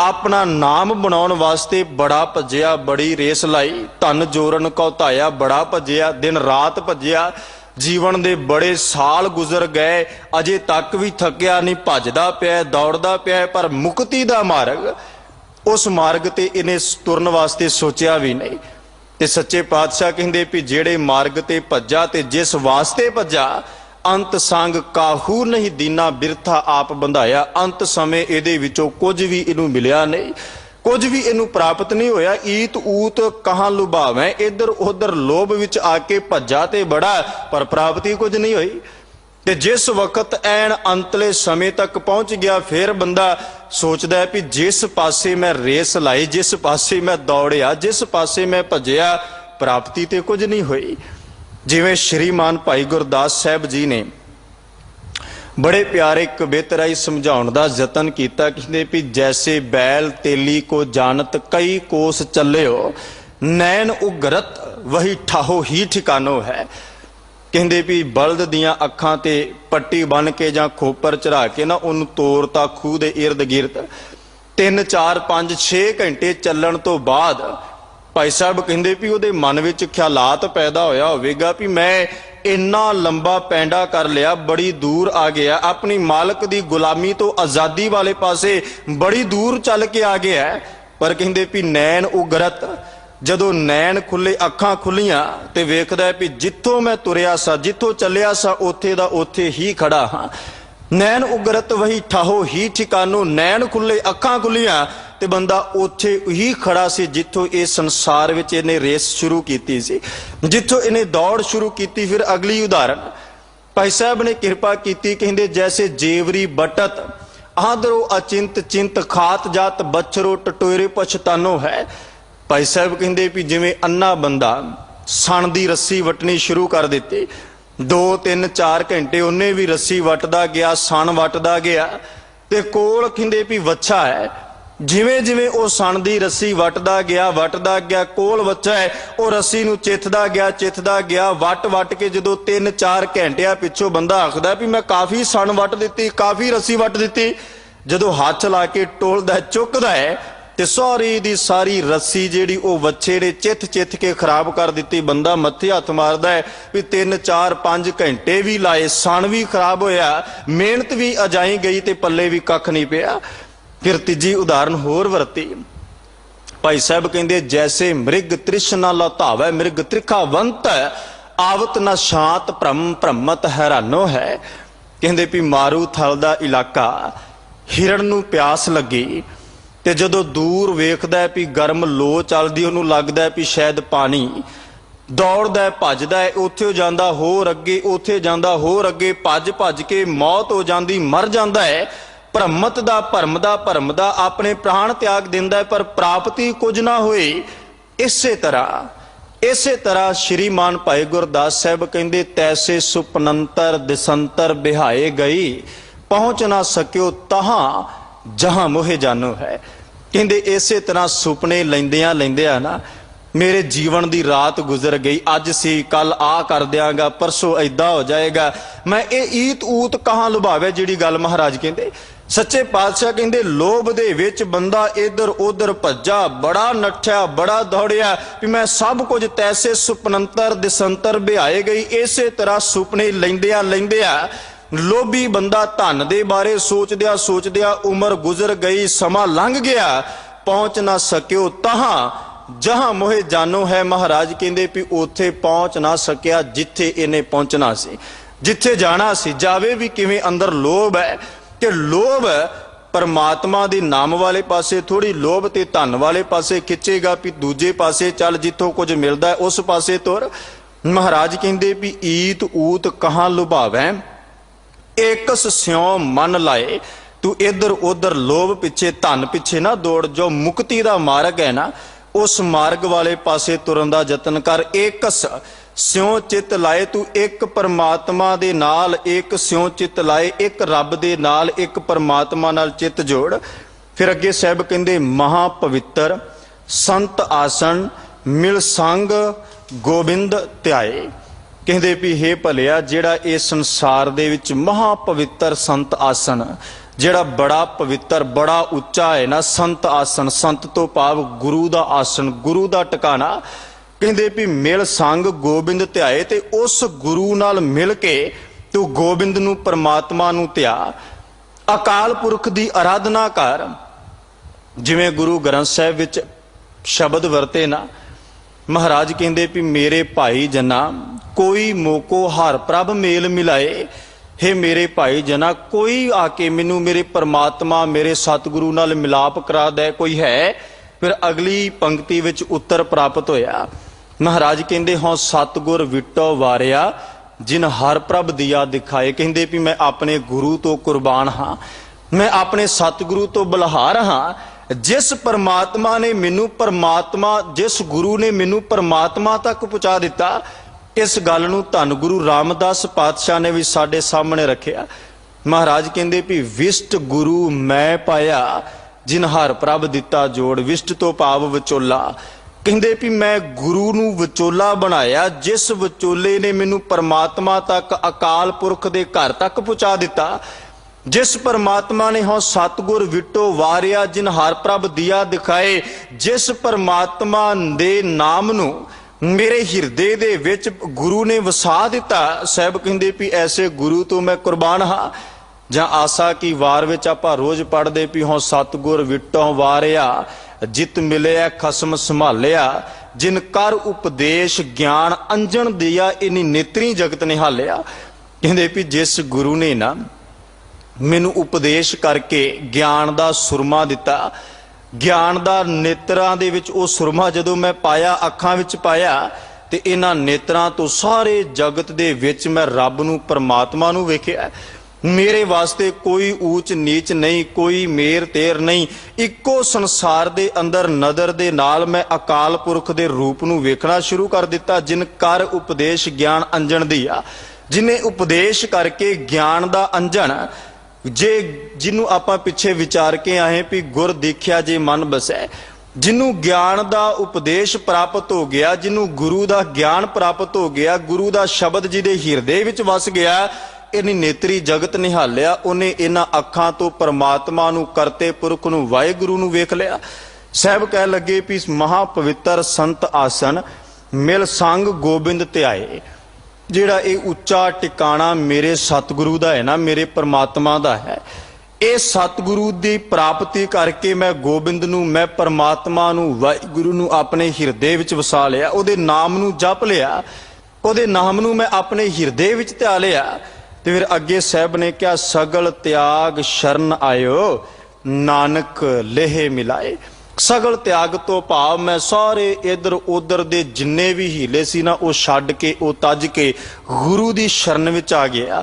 ਆਪਣਾ ਨਾਮ ਬਣਾਉਣ ਵਾਸਤੇ ਬੜਾ ਭੱਜਿਆ, ਬੜੀ ਰੇਸ ਲਾਈ। ਧਨ ਜੋਰਨ ਕਉ ਧਾਇਆ, ਬੜਾ ਭੱਜਿਆ, ਦਿਨ ਰਾਤ ਭੱਜਿਆ, ਜੀਵਨ ਦੇ ਬੜੇ ਸਾਲ ਗੁਜ਼ਰ ਗਏ, ਅਜੇ ਤੱਕ ਵੀ ਥੱਕਿਆ ਨਹੀਂ, ਭੱਜਦਾ ਪਿਆ, ਦੌੜਦਾ ਪਿਆ। ਪਰ ਮੁਕਤੀ ਦਾ ਮਾਰਗ, ਉਸ ਮਾਰਗ ਤੇ ਇਹਨੇ ਤੁਰਨ ਵਾਸਤੇ ਸੋਚਿਆ ਵੀ ਨਹੀਂ। ਤੇ ਸੱਚੇ ਪਾਤਸ਼ਾਹ ਕਹਿੰਦੇ ਵੀ ਜਿਹੜੇ ਮਾਰਗ ਤੇ ਭੱਜਾ ਤੇ ਜਿਸ ਵਾਸਤੇ ਭੱਜਾ, ਅੰਤ ਸੰਗ ਕਾਹੂ ਨਹੀਂ ਦੀਨਾ ਬਿਰਥਾ ਆਪ ਬੰਧਾਇਆ। ਅੰਤ ਸਮੇਂ ਇਹਦੇ ਵਿੱਚੋਂ ਕੁਝ ਵੀ ਇਹਨੂੰ ਮਿਲਿਆ ਨਹੀਂ, ਕੁਝ ਵੀ ਇਹਨੂੰ ਪ੍ਰਾਪਤ ਨਹੀਂ ਹੋਇਆ। ਈਤ ਊਤ ਕਹਾਂ ਲੁਭਾਵੈ, ਇੱਧਰ ਉਧਰ ਲੋਭ ਵਿੱਚ ਆ ਕੇ ਭੱਜਾ ਤੇ ਬੜਾ, ਪਰ ਪ੍ਰਾਪਤੀ ਕੁਝ ਨਹੀਂ ਹੋਈ। ਤੇ ਜਿਸ ਵਕਤ ਐਨ ਅੰਤਲੇ ਸਮੇਂ ਤੱਕ ਪਹੁੰਚ ਗਿਆ, ਫਿਰ ਬੰਦਾ ਸੋਚਦਾ ਹੈ ਵੀ ਜਿਸ ਪਾਸੇ ਮੈਂ ਰੇਸ ਲਾਈ, ਜਿਸ ਪਾਸੇ ਮੈਂ ਦੌੜਿਆ, ਜਿਸ ਪਾਸੇ ਮੈਂ ਭੱਜਿਆ, ਪ੍ਰਾਪਤੀ ਤੇ ਕੁਝ ਨਹੀਂ ਹੋਈ। ਜਿਵੇਂ ਸ਼੍ਰੀਮਾਨ ਭਾਈ ਗੁਰਦਾਸ ਸਾਹਿਬ ਜੀ ਨੇ बड़े प्यारे कवित राही समझाउण दा यतन कीता। कहंदे भी जैसे बैल तेली को जानत कई कोस चलियो, नैन उगरत वही ठाहो ही ठिकानो है। कहंदे भी बलद दियां अखां ते पट्टी बन के जां खोपर चढ़ा के ना उन्हूं तोरता खूह दे इर्द गिर्द 3 4 5 6 घंटे चलण तो बाद भाई साहब कहंदे भी उहदे मन विच ख्यालात पैदा होया होवेगा भी मैं इन्ना लंबा पैंडा कर लिया, बड़ी दूर आ गया, अपनी मालक दी गुलामी तो आज़ादी वाले पासे बड़ी दूर चल के आ गया। पर कहंदे भी नैन उगरत, जदों नैन खुले अखां खुलियां ते वेखदा भी जिथों मैं तुरिया सा जिथों चलिया सा ओथे दा ओथे ही खड़ा हाँ। नैन उगरत वही ठाहो ही ठिकानो, नैन खुले अखां खुलियां ते बंदा ओथे ही खड़ा सी जिथों इस संसार विच इहने रेस शुरू कीती सी, जिथों इहने दौड़ शुरू कीती। फिर अगली उदाहरण भाई साहब ने किरपा कीती, कहंदे जैसे जेवरी बटत आदरो अचिंत चिंत खात जात बछरो टटोरे पछतानो है। भाई साहब कहंदे भी जिवें अन्ना बंदा सण दी रस्सी वटनी शुरू कर दित्ती, 2 3 4 घंटे उन्हें भी रस्सी वटदा गया, सण वटदा गया ते कोल कहंदे भी वच्छा है। जिवें जिवें वो सण दी रस्सी वटदा गया कोल वच्छा है, वो रस्सी नूं चिथदा गया वट वट के जदों 3 4 घंटिया पिछों बंदा आखदा भी मैं काफ़ी सण वट दित्ती, काफ़ी रस्सी वट दित्ती, जदों हाथ ला के टोलदा चुकदा है ते सारी दी सारी रस्सी जिहड़ी वो वच्छे ने चिथ चिथ के खराब कर दित्ती। बंदा मत्थे हथ मारदा है भी 3 4 5 घंटे भी लाए, सण भी खराब होया, मेहनत भी अजाई गई ते पल्ले भी कख नहीं पिया। फिर तीजी उदाहरण होर वरती, भाई साहब कहंदे जैसे मृग तृष्णा लतावै मृग त्रिखावंत, आवत न शांत भ्रम भ्रमत हैरानो है। कहंदे भी मारू थल दा इलाका, हिरण नूं प्यास लगी ते जदों दूर वेखदा है भी गर्म लो चलदी, उहनूं लगदा है भी शायद पानी, दौड़दा है भजदा है, उत्थे जांदा होर अगे, उत्थे जांदा होर अगे, भज भज के मौत हो जांदी, मर जांदा है। भ्रमत दा भरमदा अपने प्राण त्याग दिंदा है पर प्राप्ति कुछ ना होई। इसे तरह श्रीमान भाई गुरदास साहब कहंदे तैसे सुपनंतर दिसंतर बिहाए गई, पहुंच ना सकियो तहां जहां मोहे जानो है। कहंदे इसे तरह सुपने लैंदियां ना मेरे जीवन दी रात गुजर गई, अज सी कल आ कर दियांगा, परसों ऐदा हो जाएगा, मैं ये ईत ऊत कहां लुभावे जिहड़ी गल महाराज कहंदे। सच्चे पातशाह कहंदे लोभ दे विच बंदा इधर उधर भज्जा, बड़ा नठिया बड़ा दौड़िया भी मैं सब कुछ तैसे सुपनंतर दिसंतर बिहाए गई। इसे तरह सुपने लैंदियां लोभी बंदा धन दे बारे सोचदिया उम्र गुजर गई, समा लंघ गया, पहुंच ना सकियो तहां जहां मोहे जानो है। महाराज कहंदे भी उथे पहुंच ना सकिया जिथे इन्हें पहुंचना सी, जिथे जाना सी। जावे भी किवें, अंदर लोभ है कि लोभ परमात्मा दे नाम वाले पासे थोड़ी, लोभ ते धन वाले पासे खिंचेगा भी दूजे पासे चल, जिथों कुछ मिलदा है उस पासे तुर। महाराज कहंदे भी ईत ऊत कहां लुभावै, एकस स्यों मन लाए, तू इधर उधर लोभ पिछे धन पिछे ना दौड़, जो मुक्ति दा मार्ग है ना उस मार्ग वाले पासे तुरन दा जतन कर। एकस स्यों चित लाए, तू एक परमात्मा दे नाल एक स्यों चित लाए, एक रब दे नाल एक परमात्मा नाल चित जोड़। फिर अगे साहब कहंदे महा पवित्र संत आसन मिल संग गोबिंद त्याए। कहंदे भी हे भलिया जिहड़ा इस संसार दे विच महा पवित्र संत आसन, जिहड़ा बड़ा पवित्र बड़ा उच्चा है ना संत आसन, संत तो भाव गुरु दा आसन, गुरु दा टिकाना। कहंदे भी मिल संग गोबिंद त्याए, ते उस गुरु नाल मिल के तू गोबिंद नू परमात्मा नू त्या, अकाल पुरख दी आराधना कर। जिवें गुरु ग्रंथ साहिब विच शब्द वरते ना, महाराज कहंदे भी मेरे भाई जना कोई मोको हर प्रभ मेल मिलाए। हे मेरे भाई जना कोई आके मैनू मेरे परमात्मा मेरे सतगुरु नाल मिलाप करा दे, कोई है? फिर अगली पंक्ति विच उत्तर प्राप्त होया। महाराज कहंदे हों सतगुर विटो वारिया जिन हर प्रभ दिया दिखाए। कहंदे भी मैं अपने गुरु तो कुर्बान हाँ, मैं अपने सतगुरु तो बलहार हाँ। जिस परमात्मा ने मैनू परमात्मा, जिस गुरु ने मैनू परमात्मा तक पहुंचा दिता, इस गल नूं धन गुरु रामदास पातशाह ने भी साडे सामने रखिया। महाराज कहते भी विष्ट गुरु मैं पाया जिन हर प्रभ दिता जोड़। विष्ट तो भाव विचोला, कहते भी मैं गुरु नूं विचोला बनाया जिस विचोले ने मैनू परमात्मा तक अकाल पुरख दे घर तक पहुंचा दिता। जिस परमात्मा ने हो सतगुर विटो वारिया जिन हर प्रभ दिया दिखाए। जिस परमात्मा दे नाम नूं मेरे हिरदे दे विच गुरु ने वसा दिता। साहब कहते भी ऐसे गुरु तो मैं कुर्बान हाँ। जां आसा की वार विच आपां रोज पढ़दे भी हों सतगुर विटो वारिया जित मिलिया खसम संभालिया। जिन कर उपदेश ज्ञान अंजन दिया इन्हीं नेत्री जगत निहालिया। कहते भी जिस गुरु ने ना मैनू उपदेश करके ज्ञान दा सुरमा दिता, ज्ञान दा नेत्रां दे विच ओ सुरमा जदों मैं पाया अखां विच पाया ते इन्हां नेत्रां तो सारे जगत दे विच मैं रब नूं परमात्मा नूं वेखिया। मेरे वास्ते कोई ऊंच नीच नहीं, कोई मेर तेर नहीं, इक्को संसार दे अंदर नदर दे नाल मैं अकाल पुरख दे रूप नूं वेखना शुरू कर दिता। जिन कर उपदेश ज्ञान अंजन दिया, जिन्हें उपदेश करके ज्ञान दा अंजन जे जिन्हों आपां पिछे विचार के आए भी गुर देखिया जे मन बसै। जिन्हों ज्ञान दा उपदेश प्राप्त हो गया, जिन्हों गुरु दा ज्ञान प्राप्त हो गया, गुरु दा शब्द जिहदे हिरदे विच वस गया, इन्हीं नेत्री जगत निहालिया। उन्हें इन्हां अखां तो परमात्मा नूं करते पुरख नूं वाहिगुरू नूं वेख लिया। साहब कह लगे भी महापवित्र संत आसन मिल संग गोबिंद त्याए। जिहड़ा ये उच्चा टिकाणा मेरे सतगुरु दा है ना, मेरे परमात्मा दा है। ये सतगुरु दी प्राप्ति करके मैं गोबिंद नूं, मैं परमात्मा नूं, वाहिगुरू नूं अपने हिरदे विच वसा लिया। उहदे नाम नूं जप लिया, उहदे नाम नूं मैं अपने हिरदे विच ध्या लिया। ते फिर अगे साहब ने क्या सगल त्याग शरण आयो नानक लेहे मिलाए। सगल त्याग तो भाव मैं सारे इधर उधर दे जिन्ने भी हीले सी ना वो छड्ड के वो तज के गुरु दी शरण विच आ गया।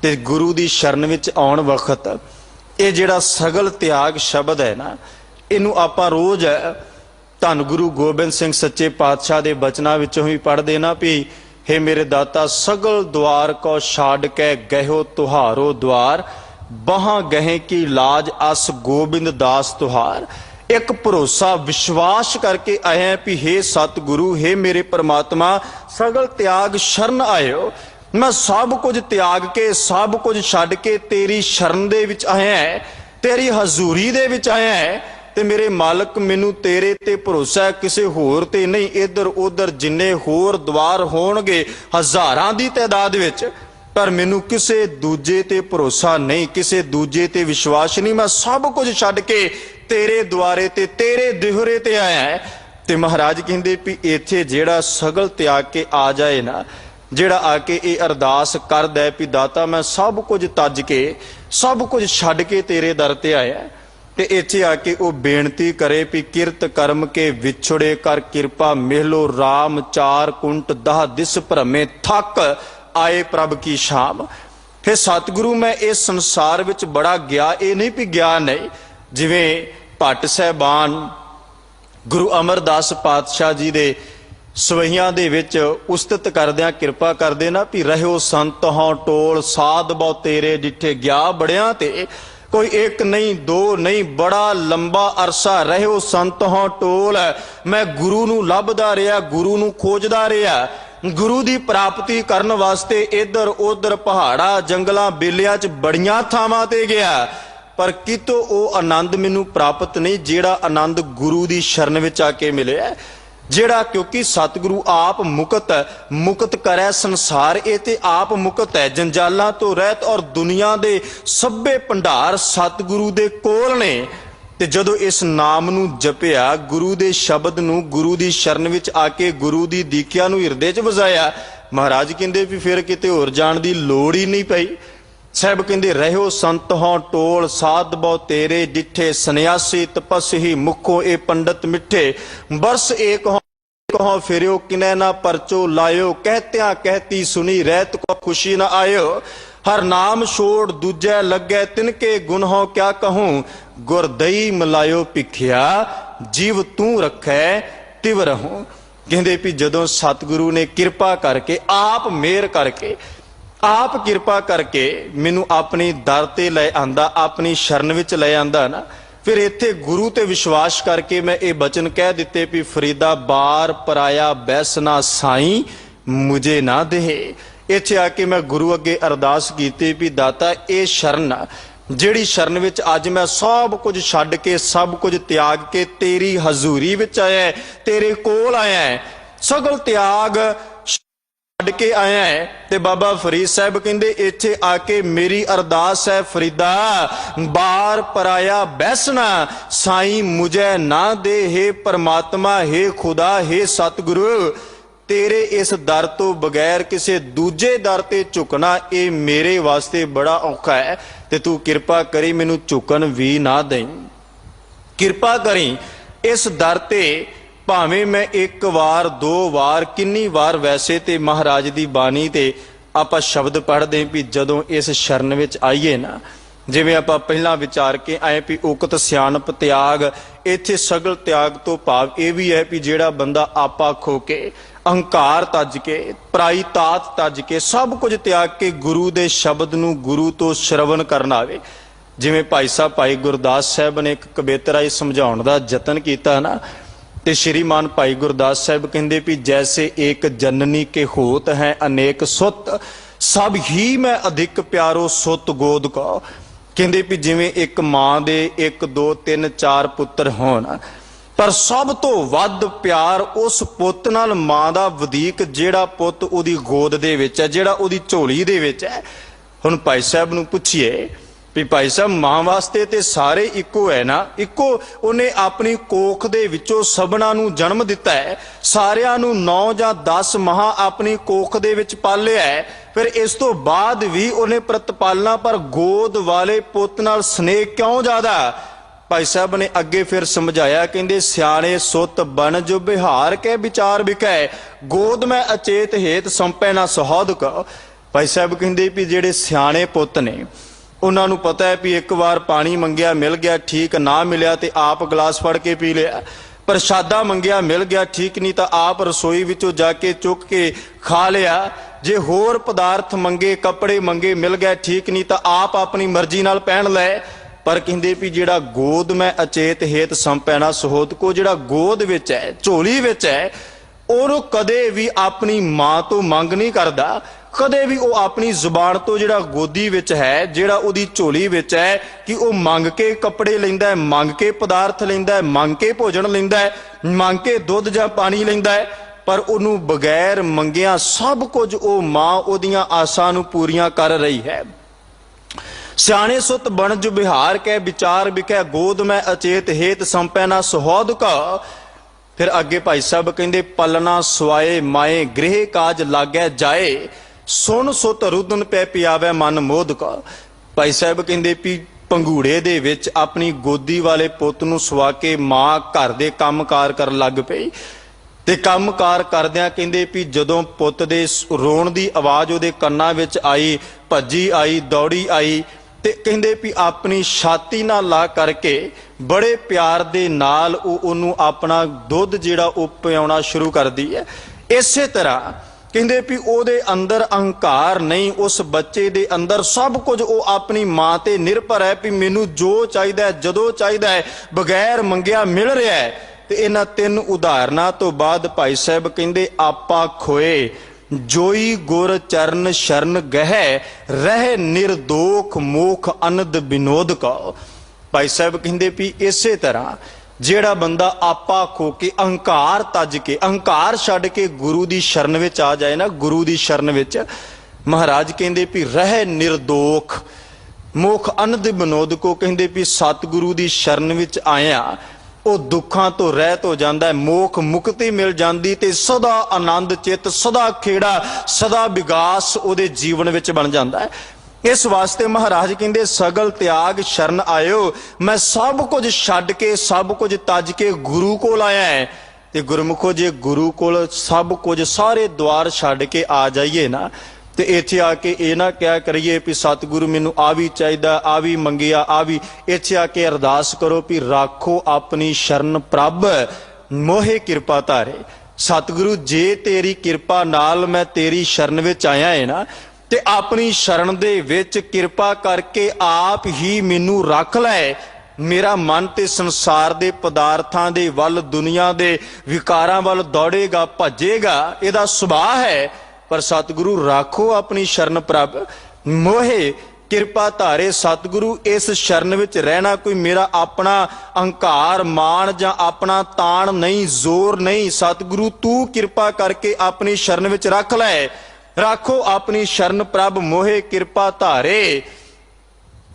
ते गुरु दी शरण विच आउण वक्त ये जिहड़ा सगल त्याग शब्द है ना, इनू आपां रोज धन गुरु गोबिंद सिंह सच्चे पातशाह दे बचनां विचों भी पढ़दे ना भी हे मेरे दाता सगल द्वार को छाड़ के गहो तुहारो द्वार। बहां गहे की लाज अस गोबिंद दास तुहार। एक भरोसा विश्वास करके आए हैं भी हे सतगुरु, हे मेरे परमात्मा सगल त्याग शरण आयो। मैं सब कुछ त्याग के सब कुछ छड्ड के तेरी शरण दे विच आया है, तेरी हजूरी दे विच आया है। ते मेरे मालक मैनू तेरे ते भरोसा है, किसी होर ते नहीं। इधर उधर जिन्ने होर द्वार होणगे हजारां दी तादाद विच, पर मैनू किसी दूजे ते भरोसा नहीं, किसी दूजे ते विश्वास नहीं। मैं सब कुछ छड्ड के तेरे द्वारे ते तेरे दिहरे ते आया है। ते महाराज कहंदे भी इत्थे जेड़ा सगल त्याग के आ जाए ना, जेड़ा आके ये अरदास करदा है भी दाता मैं सब कुछ तज के सब कुछ छड्ड के तेरे दर ते आया, ते इत्थे आके वो बेनती करे भी किरत कर्म के विछड़े कर कृपा मेहलो राम। चार कुंट दह दिस भ्रमे थक आए प्रभ की शाम। फिर सतगुरु मैं इस संसार विच बड़ा गया, ये नहीं भी गया नहीं। जिवें भट्ट साहबान गुरु अमरदास पातशाह जी दे सवैयां दे विच उस्तत करदियां किरपा करदे ना भी रहो संत हों टोल साध बहु तेरे डिठे गया बड़ियां ते। कोई एक नहीं दो नहीं बड़ा लंबा अरसा रहो संत हों टोल। मैं गुरु नूं लभदा रहा, गुरु नूं खोजदा रहा। गुरु दी प्राप्ति करन वास्ते इधर उधर पहाड़ा जंगलां बेलियां च बड़ियां थावां ते गया, पर कितों वो आनंद मैनू प्राप्त नहीं जेड़ा आनंद गुरु दी शरण विच आके मिले। जेड़ा क्योंकि सतगुरु आप मुकत करे संसार, ये ते आप मुकत है जंजालां तो रहत। और दुनिया दे सभे भंडार सतगुरु दे कोल ने। ते जदों इस नाम नू जपिया, गुरु दे शब्द नू गुरु दी शरण विच आके गुरु दी दीख्या नू हिरदे च वजाया, महाराज कहंदे भी फिर किते होर जाण दी लोड़ ही नहीं पई। साहब कहंदे रहो संत हों टोल साध बहु तेरे डिठे सन्यासी तपस्वी मुखों ए पंडित मिठे। बरस एक हों फिरो किने ना परचो लायो, कहत्या कहती सुनी रहत को खुशी न आयो। हर नाम छोड़ दूजे लगे तिनके गुण हो क्या कहूं, गुर दई मिलायो भिखिया जीव तू रखै तिव रहूं। कहंदे भी जदों सतगुरु ने किरपा करके आप मेहर करके ਆਪ ਕਿਰਪਾ ਕਰਕੇ ਮੈਨੂੰ ਆਪਣੀ ਦਰ ਤੇ ਲੈ ਆਂਦਾ, ਆਪਣੀ ਸ਼ਰਨ ਵਿੱਚ ਲੈ ਆਂਦਾ ਨਾ, ਫਿਰ ਇੱਥੇ ਗੁਰੂ ਤੇ ਵਿਸ਼ਵਾਸ ਕਰਕੇ ਮੈਂ ਇਹ ਬਚਨ ਕਹਿ ਦਿੱਤੇ ਵੀ ਫਰੀਦਾ ਬਾਰ ਪਰਾਇਆ ਬੈਸਨਾ ਸਾਈਂ ਮੁਝੇ ਨਾ ਦੇ। ਇੱਥੇ ਆ ਕੇ ਮੈਂ ਗੁਰੂ ਅੱਗੇ ਅਰਦਾਸ ਕੀਤੀ ਵੀ ਦਾਤਾ ਇਹ ਸ਼ਰਨ ਜਿਹੜੀ ਸ਼ਰਨ ਵਿੱਚ ਅੱਜ ਮੈਂ ਸਭ ਕੁਝ ਛੱਡ ਕੇ ਸਭ ਕੁਝ ਤਿਆਗ ਕੇ ਤੇਰੀ ਹਜ਼ੂਰੀ ਵਿੱਚ ਆਇਆ, ਤੇਰੇ ਕੋਲ ਆਇਆ, ਸਗਲ ਤਿਆਗ ਛੱਡ ਕੇ ਆਇਆ ਹੈ। ਤੇ ਬਾਬਾ ਫਰੀਦ ਸਾਹਿਬ ਕਹਿੰਦੇ ਇੱਥੇ ਆ ਕੇ ਮੇਰੀ ਅਰਦਾਸ ਹੈ ਫਰੀਦਾ ਬਾਰ ਪਰਾਇਆ ਬੈਸਣਾ ਸਾਈਂ ਮੁਝੇ ਨਾ ਦੇ। हे परमात्मा, हे खुदा, हे सतगुरु, तेरे इस दर तो बगैर किसी दूजे दर ते झुकना ये मेरे वास्ते बड़ा औखा है, ते तू किरपा करी मैनू झुकन भी ना दें। किरपा करी इस दर ते भावें मैं एक वार दो वार किन्नी वार वैसे ते महाराज दी बाणी ते आपां शब्द पढ़दे भी जदों इस शरण विच आईए ना, जिवें आपां पहिलां विचार के आए भी उकत सियाणप त्याग, इत्थे सगल त्याग तो भाव ये भी है भी जिहड़ा बंदा आपा खो के अहंकार तज के पराई तात तज के सब कुछ त्याग के गुरु दे शब्द नूं गुरु तो श्रवण करना आवे। जिवें भाई साहब भाई गुरदास साहब ने एक कविता ही समझाउण दा यतन कीता ना, ते श्रीमान भाई गुरदास साहब कहंदे भी जैसे एक जननी के होत हैं अनेक सुत, सब ही मैं अधिक प्यारो सुत गोद को। कहंदे भी जिवें एक मां दे एक दो तीन चार पुत्र होण, पर सब तो वध प्यार उस पुत नाल मां दा वधीक जिहड़ा पुत उहदी गोद दे विच है, जिहड़ा उहदी झोली दे विच है। हुण भाई साहब नूं पुछिए भी भाई साहब मां वास्ते ते सारे इक्को है ना, इक्को उन्हें अपनी कोख दे विचों सबना नूं जन्म दिता है, सारियां नूं 9 जां 10 माह अपनी कोख दे विच पालिया है, फिर इस तो बाद भी उन्हें प्रतिपालना पर गोद वाले पुत नाल स्नेह क्यों ज्यादा। भाई साहब ने अगे फिर समझाया, कहंदे सियाणे सुत बन जो बिहार के विचार बिकै, गोद में अचेत हेत संपै ना सुहौद को। भाई साहब कहंदे भी जिहड़े सियाणे पुत ने उन्हां नूं पता है भी एक बार पानी मंगिया मिल गया ठीक, ना मिलिया तो आप गिलास फड़ के पी लिया, प्रशादा मंगिया मिल गया ठीक, नहीं तो आप रसोई विचों जाके चुक के खा लिया, जे होर पदार्थ मंगे कपड़े मंगे मिल गए ठीक, नहीं तो आप अपनी मर्जी नाल पहन लै। पर कहंदे भी जिहड़ा गोद में अचेत हेत संपैना सुहोद को, जिहड़ा गोद विच है झोली विच है, ओनू कदे भी अपनी मां तो मंग नहीं करदा, कदे भी वो अपनी जुबान तो जिहड़ा गोदी विच है, जिहड़ा उहदी झोली विच है कि वो मंग के कपड़े लैंदा है, मंग के पदार्थ लैंदा है, मंग के भोजन लैंदा है, मंग के दुध जां पानी लैंदा है, पर उहनू बगैर मंगिया सब कुछ वो मां उहदियां आसां नूं पूरीआं कर रही है। सियाणे सुत बन जो बिहार के विचार बिकै, गोद में अचेत हेत संपै ना सुहौद का। फिर अगे भाई साहब कहंदे पलना सुआए माए गृह काज लागै जाए, सुन सुत रुदन पै पियावै मन मोद का। भाई साहब कहंदे भी पंघूड़े दे विच अपनी गोदी वाले पुत नूं सुआ के मां घर दे काम कार कर लग पई, ते काम कार करदियां कहंदे भी जदों पुत दे रोण दी आवाज़ उहदे कन्नां विच आई, भज्जी आई, दौड़ी आई, ते कहंदे भी अपनी छाती नाल ला करके बड़े प्यार दे नाल उहनूं अपना दुध जिहड़ा वो पियाउणा शुरू करदी है। इसे तरह कहंदे भी उहदे अंदर अहंकार नहीं, उस बच्चे दे अंदर सब कुछ वो अपनी मां ते निर्भर है भी मैनू जो चाहिदा है जदों चाहिदा है बगैर मंगिया मिल रहा है। ते इन्हां 3 उदाहरणां तो बाद भाई साहब कहंदे आपा खोए जोई गुर चरण शरण गह, रह निर्दोख मोख आनंद विनोद का। भाई साहब कहंदे भी इसे तरह जेड़ा बंदा आपा खो के अहंकार तज के अहंकार छड्ड के गुरु दी शरण विच आ जाए ना, गुरु दी शरण विच महाराज कहंदे भी रह निर्दोख मोख आनंद विनोद को। कहंदे भी सतगुरु दी शरण विच आया वो दुखों तो रहत हो जाता है, मोख मुक्ति मिल जाती, ते सदा आनंद चित सदा खेड़ा सदा विकास उहदे जीवन विच बन जाता है। इस वास्ते महाराज कहंदे सगल त्याग शरण आयो, मैं सब कुछ छड्ड के सब कुछ तज के गुरु कोल आया है। ते गुरमुखो जे गुरु कोल सब कुछ सारे द्वार छड्ड के आ जाइए ना, ते इत्थे आके ये ना क्या करिए भी सतगुरु मैनू आ भी चाहिदा, आ भी मंगिया, आ भी। इत्थे आके अरदास करो भी राखो अपनी शरण प्रभ मोहे किरपा धारे। सतगुरु जे तेरी किरपा नाल मैं तेरी शरण विच आया है ना, ਤੇ ਆਪਣੀ ਸ਼ਰਨ ਦੇ ਵਿੱਚ ਕਿਰਪਾ ਕਰਕੇ ਆਪ ਹੀ ਮੈਨੂੰ ਰੱਖ ਲੈ। ਮੇਰਾ ਮਨ ਤੇ ਸੰਸਾਰ ਦੇ ਪਦਾਰਥਾਂ ਦੇ ਵੱਲ, ਦੁਨੀਆ ਦੇ ਵਿਕਾਰਾਂ ਵੱਲ ਦੌੜੇਗਾ, ਭੱਜੇਗਾ, ਇਹਦਾ ਸੁਭਾਅ ਹੈ। ਪਰ ਸਤਿਗੁਰੂ ਰਾਖੋ ਆਪਣੀ ਸ਼ਰਨ ਪ੍ਰਭ ਮੋਹੇ ਕਿਰਪਾ ਧਾਰੇ। ਸਤਿਗੁਰੂ ਇਸ ਸ਼ਰਨ ਵਿੱਚ ਰਹਿਣਾ ਕੋਈ ਮੇਰਾ ਆਪਣਾ ਅਹੰਕਾਰ, ਮਾਣ ਜਾਂ ਆਪਣਾ ਤਾਣ ਨਹੀਂ, ਜ਼ੋਰ ਨਹੀਂ। ਸਤਿਗੁਰੂ ਤੂੰ ਕਿਰਪਾ ਕਰਕੇ ਆਪਣੀ ਸ਼ਰਨ ਵਿੱਚ ਰੱਖ ਲੈ। ਰਾਖੋ ਆਪਣੀ ਸ਼ਰਨ ਪ੍ਰਭ ਮੋਹੇ ਕਿਰਪਾ ਧਾਰੇ।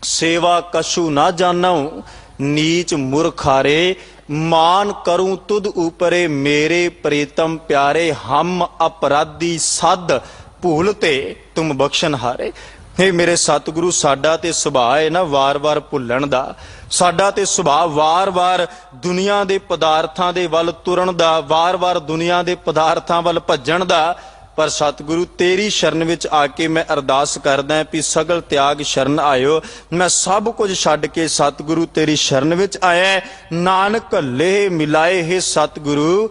ਸੇਵਾ ਕਛੂ ਨਾ ਜਾਣਉ ਨੀਚ ਮੁਰਖਾਰੇ। ਮਾਨ ਕਰੂੰ ਤੁਧ ਊਪਰੇ ਮੇਰੇ ਪ੍ਰੀਤਮ ਪਿਆਰੇ। ਹਮ ਅਪਰਾਧੀ ਸਦ ਭੂਲ ਤੇ ਤੁਮ ਬਖਸ਼ਨ ਹਾਰੇ। हे ਮੇਰੇ ਸਤਿਗੁਰੂ, ਸਾਡਾ ਤੇ ਸੁਭਾਅ ਹੈ ਨਾ ਵਾਰ-ਵਾਰ ਭੁੱਲਣ ਦਾ। ਸਾਡਾ ਤੇ ਸੁਭਾਅ ਵਾਰ-ਵਾਰ ਦੁਨੀਆ ਦੇ ਪਦਾਰਥਾਂ ਦੇ ਵੱਲ ਤੁਰਨ ਦਾ, ਵਾਰ-ਵਾਰ ਦੁਨੀਆ ਦੇ ਪਦਾਰਥਾਂ ਵੱਲ ਭੱਜਣ ਦਾ। ਪਰ ਸਤਿਗੁਰੂ ਤੇਰੀ ਸ਼ਰਨ ਵਿੱਚ ਆ ਕੇ ਮੈਂ ਅਰਦਾਸ ਕਰਦਾ ਵੀ ਸਗਲ ਤਿਆਗ ਸ਼ਰਨ ਆਇਓ। ਮੈਂ ਸਭ ਕੁਝ ਛੱਡ ਕੇ ਸਤਿਗੁਰੂ ਤੇਰੀ ਸ਼ਰਨ ਵਿੱਚ ਆਇਆ। ਨਾਨਕ ਲੈ ਮਿਲਾਏ ਹੈ ਸਤਿਗੁਰੂ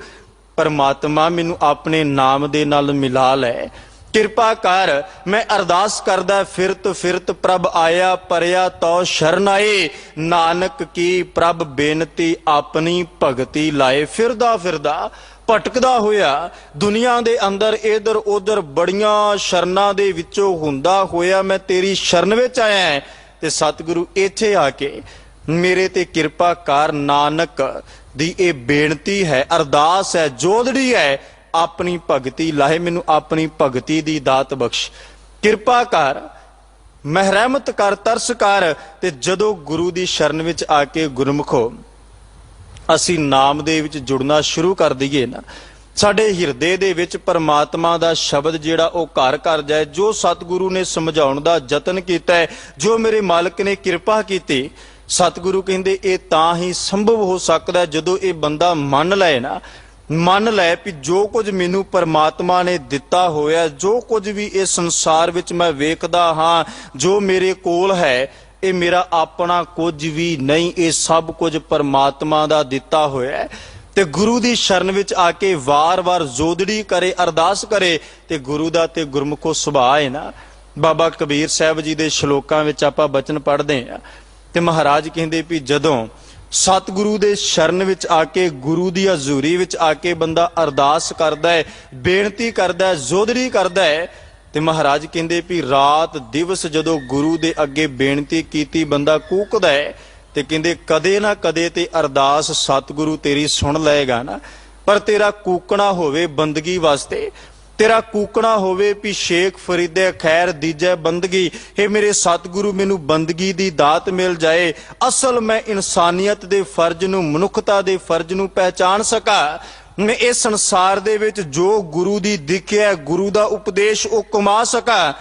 ਪਰਮਾਤਮਾ, ਮੈਨੂੰ ਆਪਣੇ ਨਾਮ ਦੇ ਨਾਲ ਮਿਲਾ ਲੈ। ਕਿਰਪਾ ਕਰ। ਮੈਂ ਅਰਦਾਸ ਕਰਦਾ ਫਿਰਤ ਪ੍ਰਭ ਆਇਆ ਪਰਿਆ ਤੋ ਸ਼ਰਨ ਆਏ। ਨਾਨਕ ਕੀ ਪ੍ਰਭ ਬੇਨਤੀ ਆਪਣੀ ਭਗਤੀ ਲਾਏ। ਫਿਰਦਾ ਭਟਕਦਾ ਹੋਇਆ ਦੁਨੀਆ ਦੇ ਅੰਦਰ ਇਧਰ ਉਧਰ ਬੜੀਆਂ ਸ਼ਰਨਾਂ ਦੇ ਵਿੱਚੋਂ ਹੁੰਦਾ ਹੋਇਆ ਮੈਂ ਤੇਰੀ ਸ਼ਰਨ ਵਿੱਚ ਆਇਆ। ਤੇ ਸਤਿਗੁਰੂ ਇੱਥੇ ਆ ਕੇ ਮੇਰੇ ਤੇ ਕਿਰਪਾ ਕਰ। ਨਾਨਕ ਦੀ ਇਹ ਬੇਨਤੀ ਹੈ, ਅਰਦਾਸ ਹੈ, ਜੋਦੜੀ ਹੈ। ਆਪਣੀ ਭਗਤੀ ਲਾਹੇ, ਮੈਨੂੰ ਆਪਣੀ ਭਗਤੀ ਦੀ ਦਾਤ ਬਖਸ਼। ਕਿਰਪਾ ਕਰ, ਮਹਿਰਮਤ ਕਰ, ਤਰਸ ਕਰ। ਤੇ ਜਦੋਂ ਗੁਰੂ ਦੀ ਸ਼ਰਨ ਵਿੱਚ ਆ ਕੇ ਗੁਰਮੁਖੋ ਅਸੀਂ ਨਾਮ ਦੇ ਵਿੱਚ ਜੁੜਨਾ ਸ਼ੁਰੂ ਕਰ ਦਈਏ ਨਾ, ਸਾਡੇ ਹਿਰਦੇ ਦੇ ਵਿੱਚ ਪਰਮਾਤਮਾ ਦਾ ਸ਼ਬਦ ਜਿਹੜਾ ਉਹ ਘਰ ਕਰ ਜਾਏ। ਜੋ ਸਤਿਗੁਰੂ ਨੇ ਸਮਝਾਉਣ ਦਾ ਯਤਨ ਕੀਤਾ ਹੈ, ਜੋ ਮੇਰੇ ਮਾਲਕ ਨੇ ਕਿਰਪਾ ਕੀਤੀ, ਸਤਿਗੁਰੂ ਕਹਿੰਦੇ ਇਹ ਤਾਂ ਹੀ ਸੰਭਵ ਹੋ ਸਕਦਾ ਜਦੋਂ ਇਹ ਬੰਦਾ ਮੰਨ ਲਏ ਨਾ, ਮੰਨ ਲੈ ਵੀ ਜੋ ਕੁਝ ਮੈਨੂੰ ਪਰਮਾਤਮਾ ਨੇ ਦਿੱਤਾ ਹੋਇਆ, ਜੋ ਕੁਝ ਵੀ ਇਸ ਸੰਸਾਰ ਵਿੱਚ ਮੈਂ ਵੇਖਦਾ ਹਾਂ, ਜੋ ਮੇਰੇ ਕੋਲ ਹੈ, ਇਹ ਮੇਰਾ ਆਪਣਾ ਕੁਝ ਵੀ ਨਹੀਂ, ਇਹ ਸਭ ਕੁਝ ਪਰਮਾਤਮਾ ਦਾ ਦਿੱਤਾ ਹੋਇਆ ਹੈ। ਤੇ ਗੁਰੂ ਦੀ ਸ਼ਰਨ ਵਿੱਚ ਆ ਕੇ ਵਾਰ-ਵਾਰ ਜੋਦੜੀ ਕਰੇ, ਅਰਦਾਸ ਕਰੇ। ਤੇ ਗੁਰੂ ਦਾ ਤੇ ਗੁਰਮੁਖੋ ਸੁਭਾਅ ਹੈ ਨਾ। ਬਾਬਾ ਕਬੀਰ ਸਾਹਿਬ ਜੀ ਦੇ ਸ਼ਲੋਕਾਂ ਵਿੱਚ ਆਪਾਂ ਬਚਨ ਪੜ੍ਹਦੇ ਹਾਂ ਤੇ ਮਹਾਰਾਜ ਕਹਿੰਦੇ ਵੀ ਜਦੋਂ ਸਤਿਗੁਰੂ ਦੇ ਸ਼ਰਨ ਵਿੱਚ ਆ ਕੇ, ਗੁਰੂ ਦੀ ਹਜ਼ੂਰੀ ਵਿੱਚ ਆ ਕੇ ਬੰਦਾ ਅਰਦਾਸ ਕਰਦਾ ਹੈ, ਬੇਨਤੀ ਕਰਦਾ ਹੈ, ਜੋਦੜੀ ਕਰਦਾ ਹੈ, ਤੇ ਮਹਾਰਾਜ ਕਹਿੰਦੇ ਵੀ ਰਾਤ ਦਿਵਸ ਜਦੋਂ ਗੁਰੂ ਦੇ ਅੱਗੇ ਬੇਨਤੀ ਕੀਤੀ ਬੰਦਾ ਕੂਕਦਾ ਹੈ ਤੇ ਕਹਿੰਦੇ ਕਦੇ ਨਾ ਕਦੇ ਤੇ ਅਰਦਾਸ ਸਤਿਗੁਰੂ ਤੇਰੀ ਸੁਣ ਲਏਗਾ ਨਾ। ਪਰ ਤੇਰਾ ਕੂਕਣਾ ਹੋਵੇ ਬੰਦਗੀ ਵਾਸਤੇ, ਤੇਰਾ ਕੂਕਣਾ ਹੋਵੇ ਵੀ ਸ਼ੇਖ ਫਰੀਦੇ ਖੈਰ ਦੀਜੈ ਬੰਦਗੀ। हे ਮੇਰੇ ਸਤਿਗੁਰੂ ਮੈਨੂੰ ਬੰਦਗੀ ਦੀ ਦਾਤ ਮਿਲ ਜਾਏ, ਅਸਲ ਮੈਂ ਇਨਸਾਨੀਅਤ ਦੇ ਫਰਜ਼ ਨੂੰ, ਮਨੁੱਖਤਾ ਦੇ ਫਰਜ਼ ਨੂੰ ਪਹਿਚਾਨ ਸਕਾਂ। ਮੈਂ ਇਸ ਸੰਸਾਰ ਦੇ ਵਿੱਚ ਜੋ ਗੁਰੂ ਦੀ ਦਿਖਿਆ, ਗੁਰੂ ਦਾ ਉਪਦੇਸ਼ ਉਹ ਕਮਾ ਸਕਾਂ।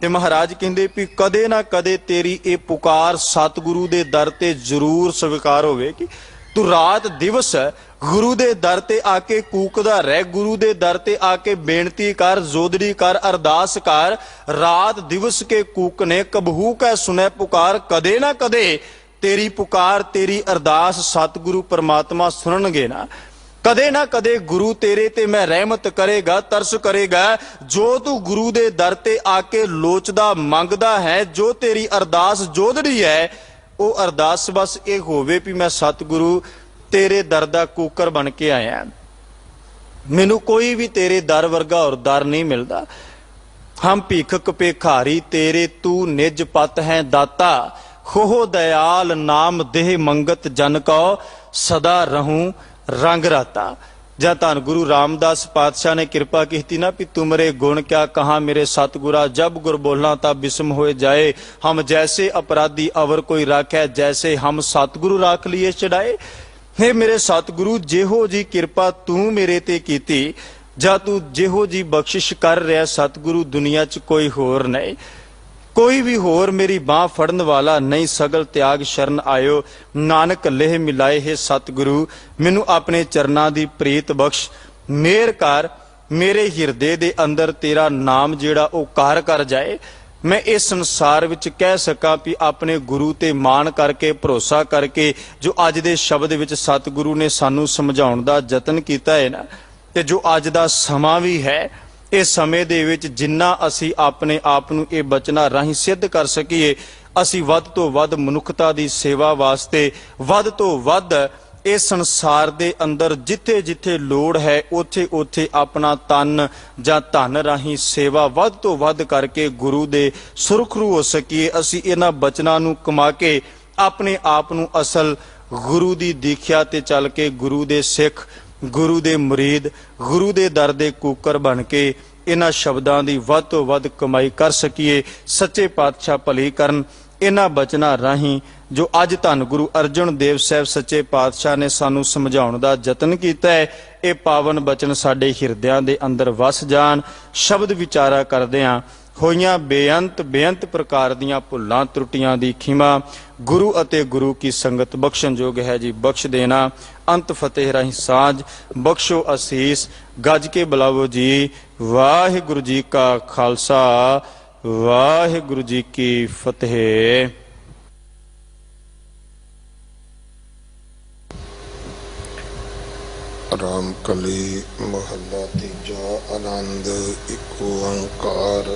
ਤੇ ਮਹਾਰਾਜ ਕਹਿੰਦੇ ਵੀ ਕਦੇ ਨਾ ਕਦੇ ਤੇਰੀ ਇਹ ਪੁਕਾਰ ਸਤਿਗੁਰੂ ਦੇ ਦਰ ਤੇ ਜ਼ਰੂਰ ਸਵੀਕਾਰ ਹੋਵੇਗੀ। ਤੂੰ ਰਾਤ ਦਿਵਸ ਗੁਰੂ ਦੇ ਦਰ ਤੇ ਆ ਕੇ ਕੂਕਦਾ ਰਹਿ, ਗੁਰੂ ਦੇ ਦਰ ਤੇ ਆ ਕੇ ਬੇਨਤੀ ਕਰ, ਜੋਦੜੀ ਕਰ, ਅਰਦਾਸ ਕਰ। ਰਾਤ ਦਿਵਸ ਕੇ ਕੂਕਨੇ ਕਬਹੂ ਕੈ ਸੁਨੇ ਪੁਕਾਰ। ਕਦੇ ਨਾ ਕਦੇ ਤੇਰੀ ਪੁਕਾਰ, ਤੇਰੀ ਅਰਦਾਸ ਸਤਿਗੁਰੂ ਪਰਮਾਤਮਾ ਸੁਣਨਗੇ ਨਾ। ਕਦੇ ਨਾ ਕਦੇ ਗੁਰੂ ਤੇਰੇ ਤੇ ਮੈਂ ਰਹਿਮਤ ਕਰੇਗਾ, ਤਰਸ ਕਰੇਗਾ। ਜੋ ਤੂੰ ਗੁਰੂ ਦੇ ਦਰ ਤੇ ਆ ਕੇ ਲੋਚਦਾ ਮੰਗਦਾ ਹੈ, ਜੋ ਤੇਰੀ ਅਰਦਾਸ ਜੋਦੜੀ ਹੈ, ਉਹ ਅਰਦਾਸ ਬਸ ਇਹ ਹੋਵੇ ਵੀ ਮੈਂ ਸਤਿਗੁਰੂ ਤੇਰੇ ਦਰ ਦਾ ਕੂਕਰ ਬਣ ਕੇ ਆਇਆ। ਮੈਨੂੰ ਕੋਈ ਵੀ ਤੇਰੇ ਦਰ ਵਰਗਾ ਹੋਰ ਦਰ ਨਹੀਂ ਮਿਲਦਾ। ਹਮ ਭੀਖਕ ਭੇਖਾਰੀ ਤੇਰੇ ਤੂੰ ਨਿਜ ਪਤ ਹੈ ਦਾਤਾ। ਹੋ ਦਇਆਲ ਨਾਮ ਦੇਹ ਮੰਗਤ ਜਨ ਕੋ ਸਦਾ ਰਹੂੰ ਰੰਗ ਰਾਤਾ। ਜਾਂ ਧੰਨ ਗੁਰੂ ਰਾਮਦਾਸ ਪਾਤਸ਼ਾਹ ਨੇ ਕਿਰਪਾ ਕੀਤੀ ਨਾ ਵੀ ਤੁਮਰੇ ਗੁਣ ਕਿਆ ਕਹਾ ਮੇਰੇ ਸਤਿਗੁਰਾ। ਜਬ ਗੁਰ ਬੋਲਾਂ ਤਾਂ ਬਿਸਮ ਹੋਏ ਜਾਏ। ਹਮ ਜੈਸੇ ਅਪਰਾਧੀ ਅਵਰ ਕੋਈ ਰਾਖੈ, ਜੈਸੇ ਹਮ ਸਤਿਗੁਰੂ ਰਾਖ ਲਈਏ ਚੜਾਏ। हे ਮੇਰੇ ਸਤਿਗੁਰੂ, ਜਿਹੋ ਜੀ ਕਿਰਪਾ ਤੂੰ ਮੇਰੇ ਤੇ ਕੀਤੀ, ਜਾਂ ਤੂੰ ਜਿਹੋ ਜੀ ਬਖਸ਼ਿਸ਼ ਕਰ ਰਿਹਾ ਸਤਿਗੁਰੂ, ਦੁਨੀਆ 'ਚ ਕੋਈ ਹੋਰ ਨਹੀਂ, ਕੋਈ ਵੀ ਹੋਰ ਮੇਰੀ ਬਾਹ ਫੜਨ ਵਾਲਾ ਨਹੀਂ। ਸਗਲ ਤਿਆਗ ਸ਼ਰਨ ਆਇਓ, ਨਾਨਕ ਲੇਹ ਮਿਲਾਏ। ਹੈ ਸਤਿਗੁਰੂ, ਮੈਨੂੰ ਆਪਣੇ ਚਰਨਾਂ ਦੀ ਪ੍ਰੀਤ ਬਖਸ਼। ਮਿਹਰ ਕਰ, ਮੇਰੇ ਹਿਰਦੇ ਦੇ ਅੰਦਰ ਤੇਰਾ ਨਾਮ ਜਿਹੜਾ ਉਹ ਘਰ ਕਰ ਜਾਏ। ਮੈਂ ਇਸ ਸੰਸਾਰ ਵਿੱਚ ਕਹਿ ਸਕਾਂ ਵੀ ਆਪਣੇ ਗੁਰੂ ਤੇ ਮਾਣ ਕਰਕੇ, ਭਰੋਸਾ ਕਰਕੇ, ਜੋ ਅੱਜ ਦੇ ਸ਼ਬਦ ਵਿੱਚ ਸਤਿਗੁਰੂ ਨੇ ਸਾਨੂੰ ਸਮਝਾਉਣ ਦਾ ਯਤਨ ਕੀਤਾ ਹੈ ਨਾ, ਤੇ ਜੋ ਅੱਜ ਦਾ ਸਮਾਂ ਵੀ ਹੈ, इस समय ਦੇ ਵਿੱਚ ਜਿੰਨਾ ਅਸੀਂ ਆਪਣੇ ਆਪ ਨੂੰ ਇਹ ਬਚਨਾਂ ਰਾਹੀਂ ਸਿੱਧ ਕਰ ਸਕੀਏ, ਅਸੀਂ ਵੱਧ ਤੋਂ ਵੱਧ ਮਨੁੱਖਤਾ ਦੀ ਸੇਵਾ ਵਾਸਤੇ ਵੱਧ ਤੋਂ ਵੱਧ ਇਸ ਸੰਸਾਰ ਦੇ ਅੰਦਰ ਜਿੱਥੇ ਜਿੱਥੇ ਲੋੜ ਹੈ ਉੱਥੇ ਉੱਥੇ ਆਪਣਾ ਤਨ ਜਾਂ ਧਨ ਰਾਹੀਂ ਸੇਵਾ ਵੱਧ ਤੋਂ ਵੱਧ ਕਰਕੇ ਗੁਰੂ ਦੇ ਸੁਰਖਰੂ ਹੋ ਸਕੀਏ। ਅਸੀਂ ਇਹਨਾਂ ਬਚਨਾਂ ਨੂੰ ਕਮਾ ਕੇ ਆਪਣੇ ਆਪ ਨੂੰ ਅਸਲ ਗੁਰੂ ਦੀ ਦੀਖਿਆ ਤੇ ਚੱਲ ਕੇ ਗੁਰੂ ਦੇ ਸਿੱਖ, ਗੁਰੂ ਦੇ ਮੁਰੀਦ, ਗੁਰੂ ਦੇ ਦਰ ਦੇ ਕੂਕਰ ਬਣ ਕੇ ਇਹਨਾਂ ਸ਼ਬਦਾਂ ਦੀ ਵੱਧ ਤੋਂ ਵੱਧ ਕਮਾਈ ਕਰ ਸਕੀਏ। ਸੱਚੇ ਪਾਤਸ਼ਾਹ ਭਲੀ ਕਰਨ ਇਹਨਾਂ ਬਚਨਾਂ ਰਾਹੀਂ ਜੋ ਅੱਜ ਧੰਨ ਗੁਰੂ ਅਰਜਨ ਦੇਵ ਸਾਹਿਬ ਸੱਚੇ ਪਾਤਸ਼ਾਹ ਨੇ ਸਾਨੂੰ ਸਮਝਾਉਣ ਦਾ ਯਤਨ ਕੀਤਾ ਹੈ, ਇਹ ਪਾਵਨ ਬਚਨ ਸਾਡੇ ਹਿਰਦਿਆਂ ਦੇ ਅੰਦਰ ਵਸ ਜਾਣ। ਸ਼ਬਦ ਵਿਚਾਰਾ ਕਰਦਿਆਂ ਹੋਈਆਂ ਬੇਅੰਤ ਪ੍ਰਕਾਰ ਦੀਆਂ ਭੁੱਲਾਂ ਤਰੁੱਟੀਆਂ ਦੀ ਖਿਮਾ ਗੁਰੂ ਅਤੇ ਗੁਰੂ ਕੀ ਸੰਗਤ ਬਖਸ਼ਣਯੋਗ ਹੈ ਜੀ, ਬਖਸ਼ ਦੇਣਾ। ਅੰਤ ਫਤਿਹ ਰਾਹੀਂ ਸਾਂਝ, ਬਖਸ਼ੋ ਅਸੀਸ, ਗੱਜ ਕੇ ਬੁਲਾਵੋ ਜੀ। ਵਾਹਿਗੁਰੂ ਜੀ ਕਾ ਖਾਲਸਾ, ਵਾਹਿਗੁਰੂ ਜੀ ਕੀ ਫਤਿਹ। ਰਾਮ ਕਲੀ ਮਹੱਲਾ ਤੀਜਾ। ਆਨੰਦ ਏਕ ਓੰਕਾਰ।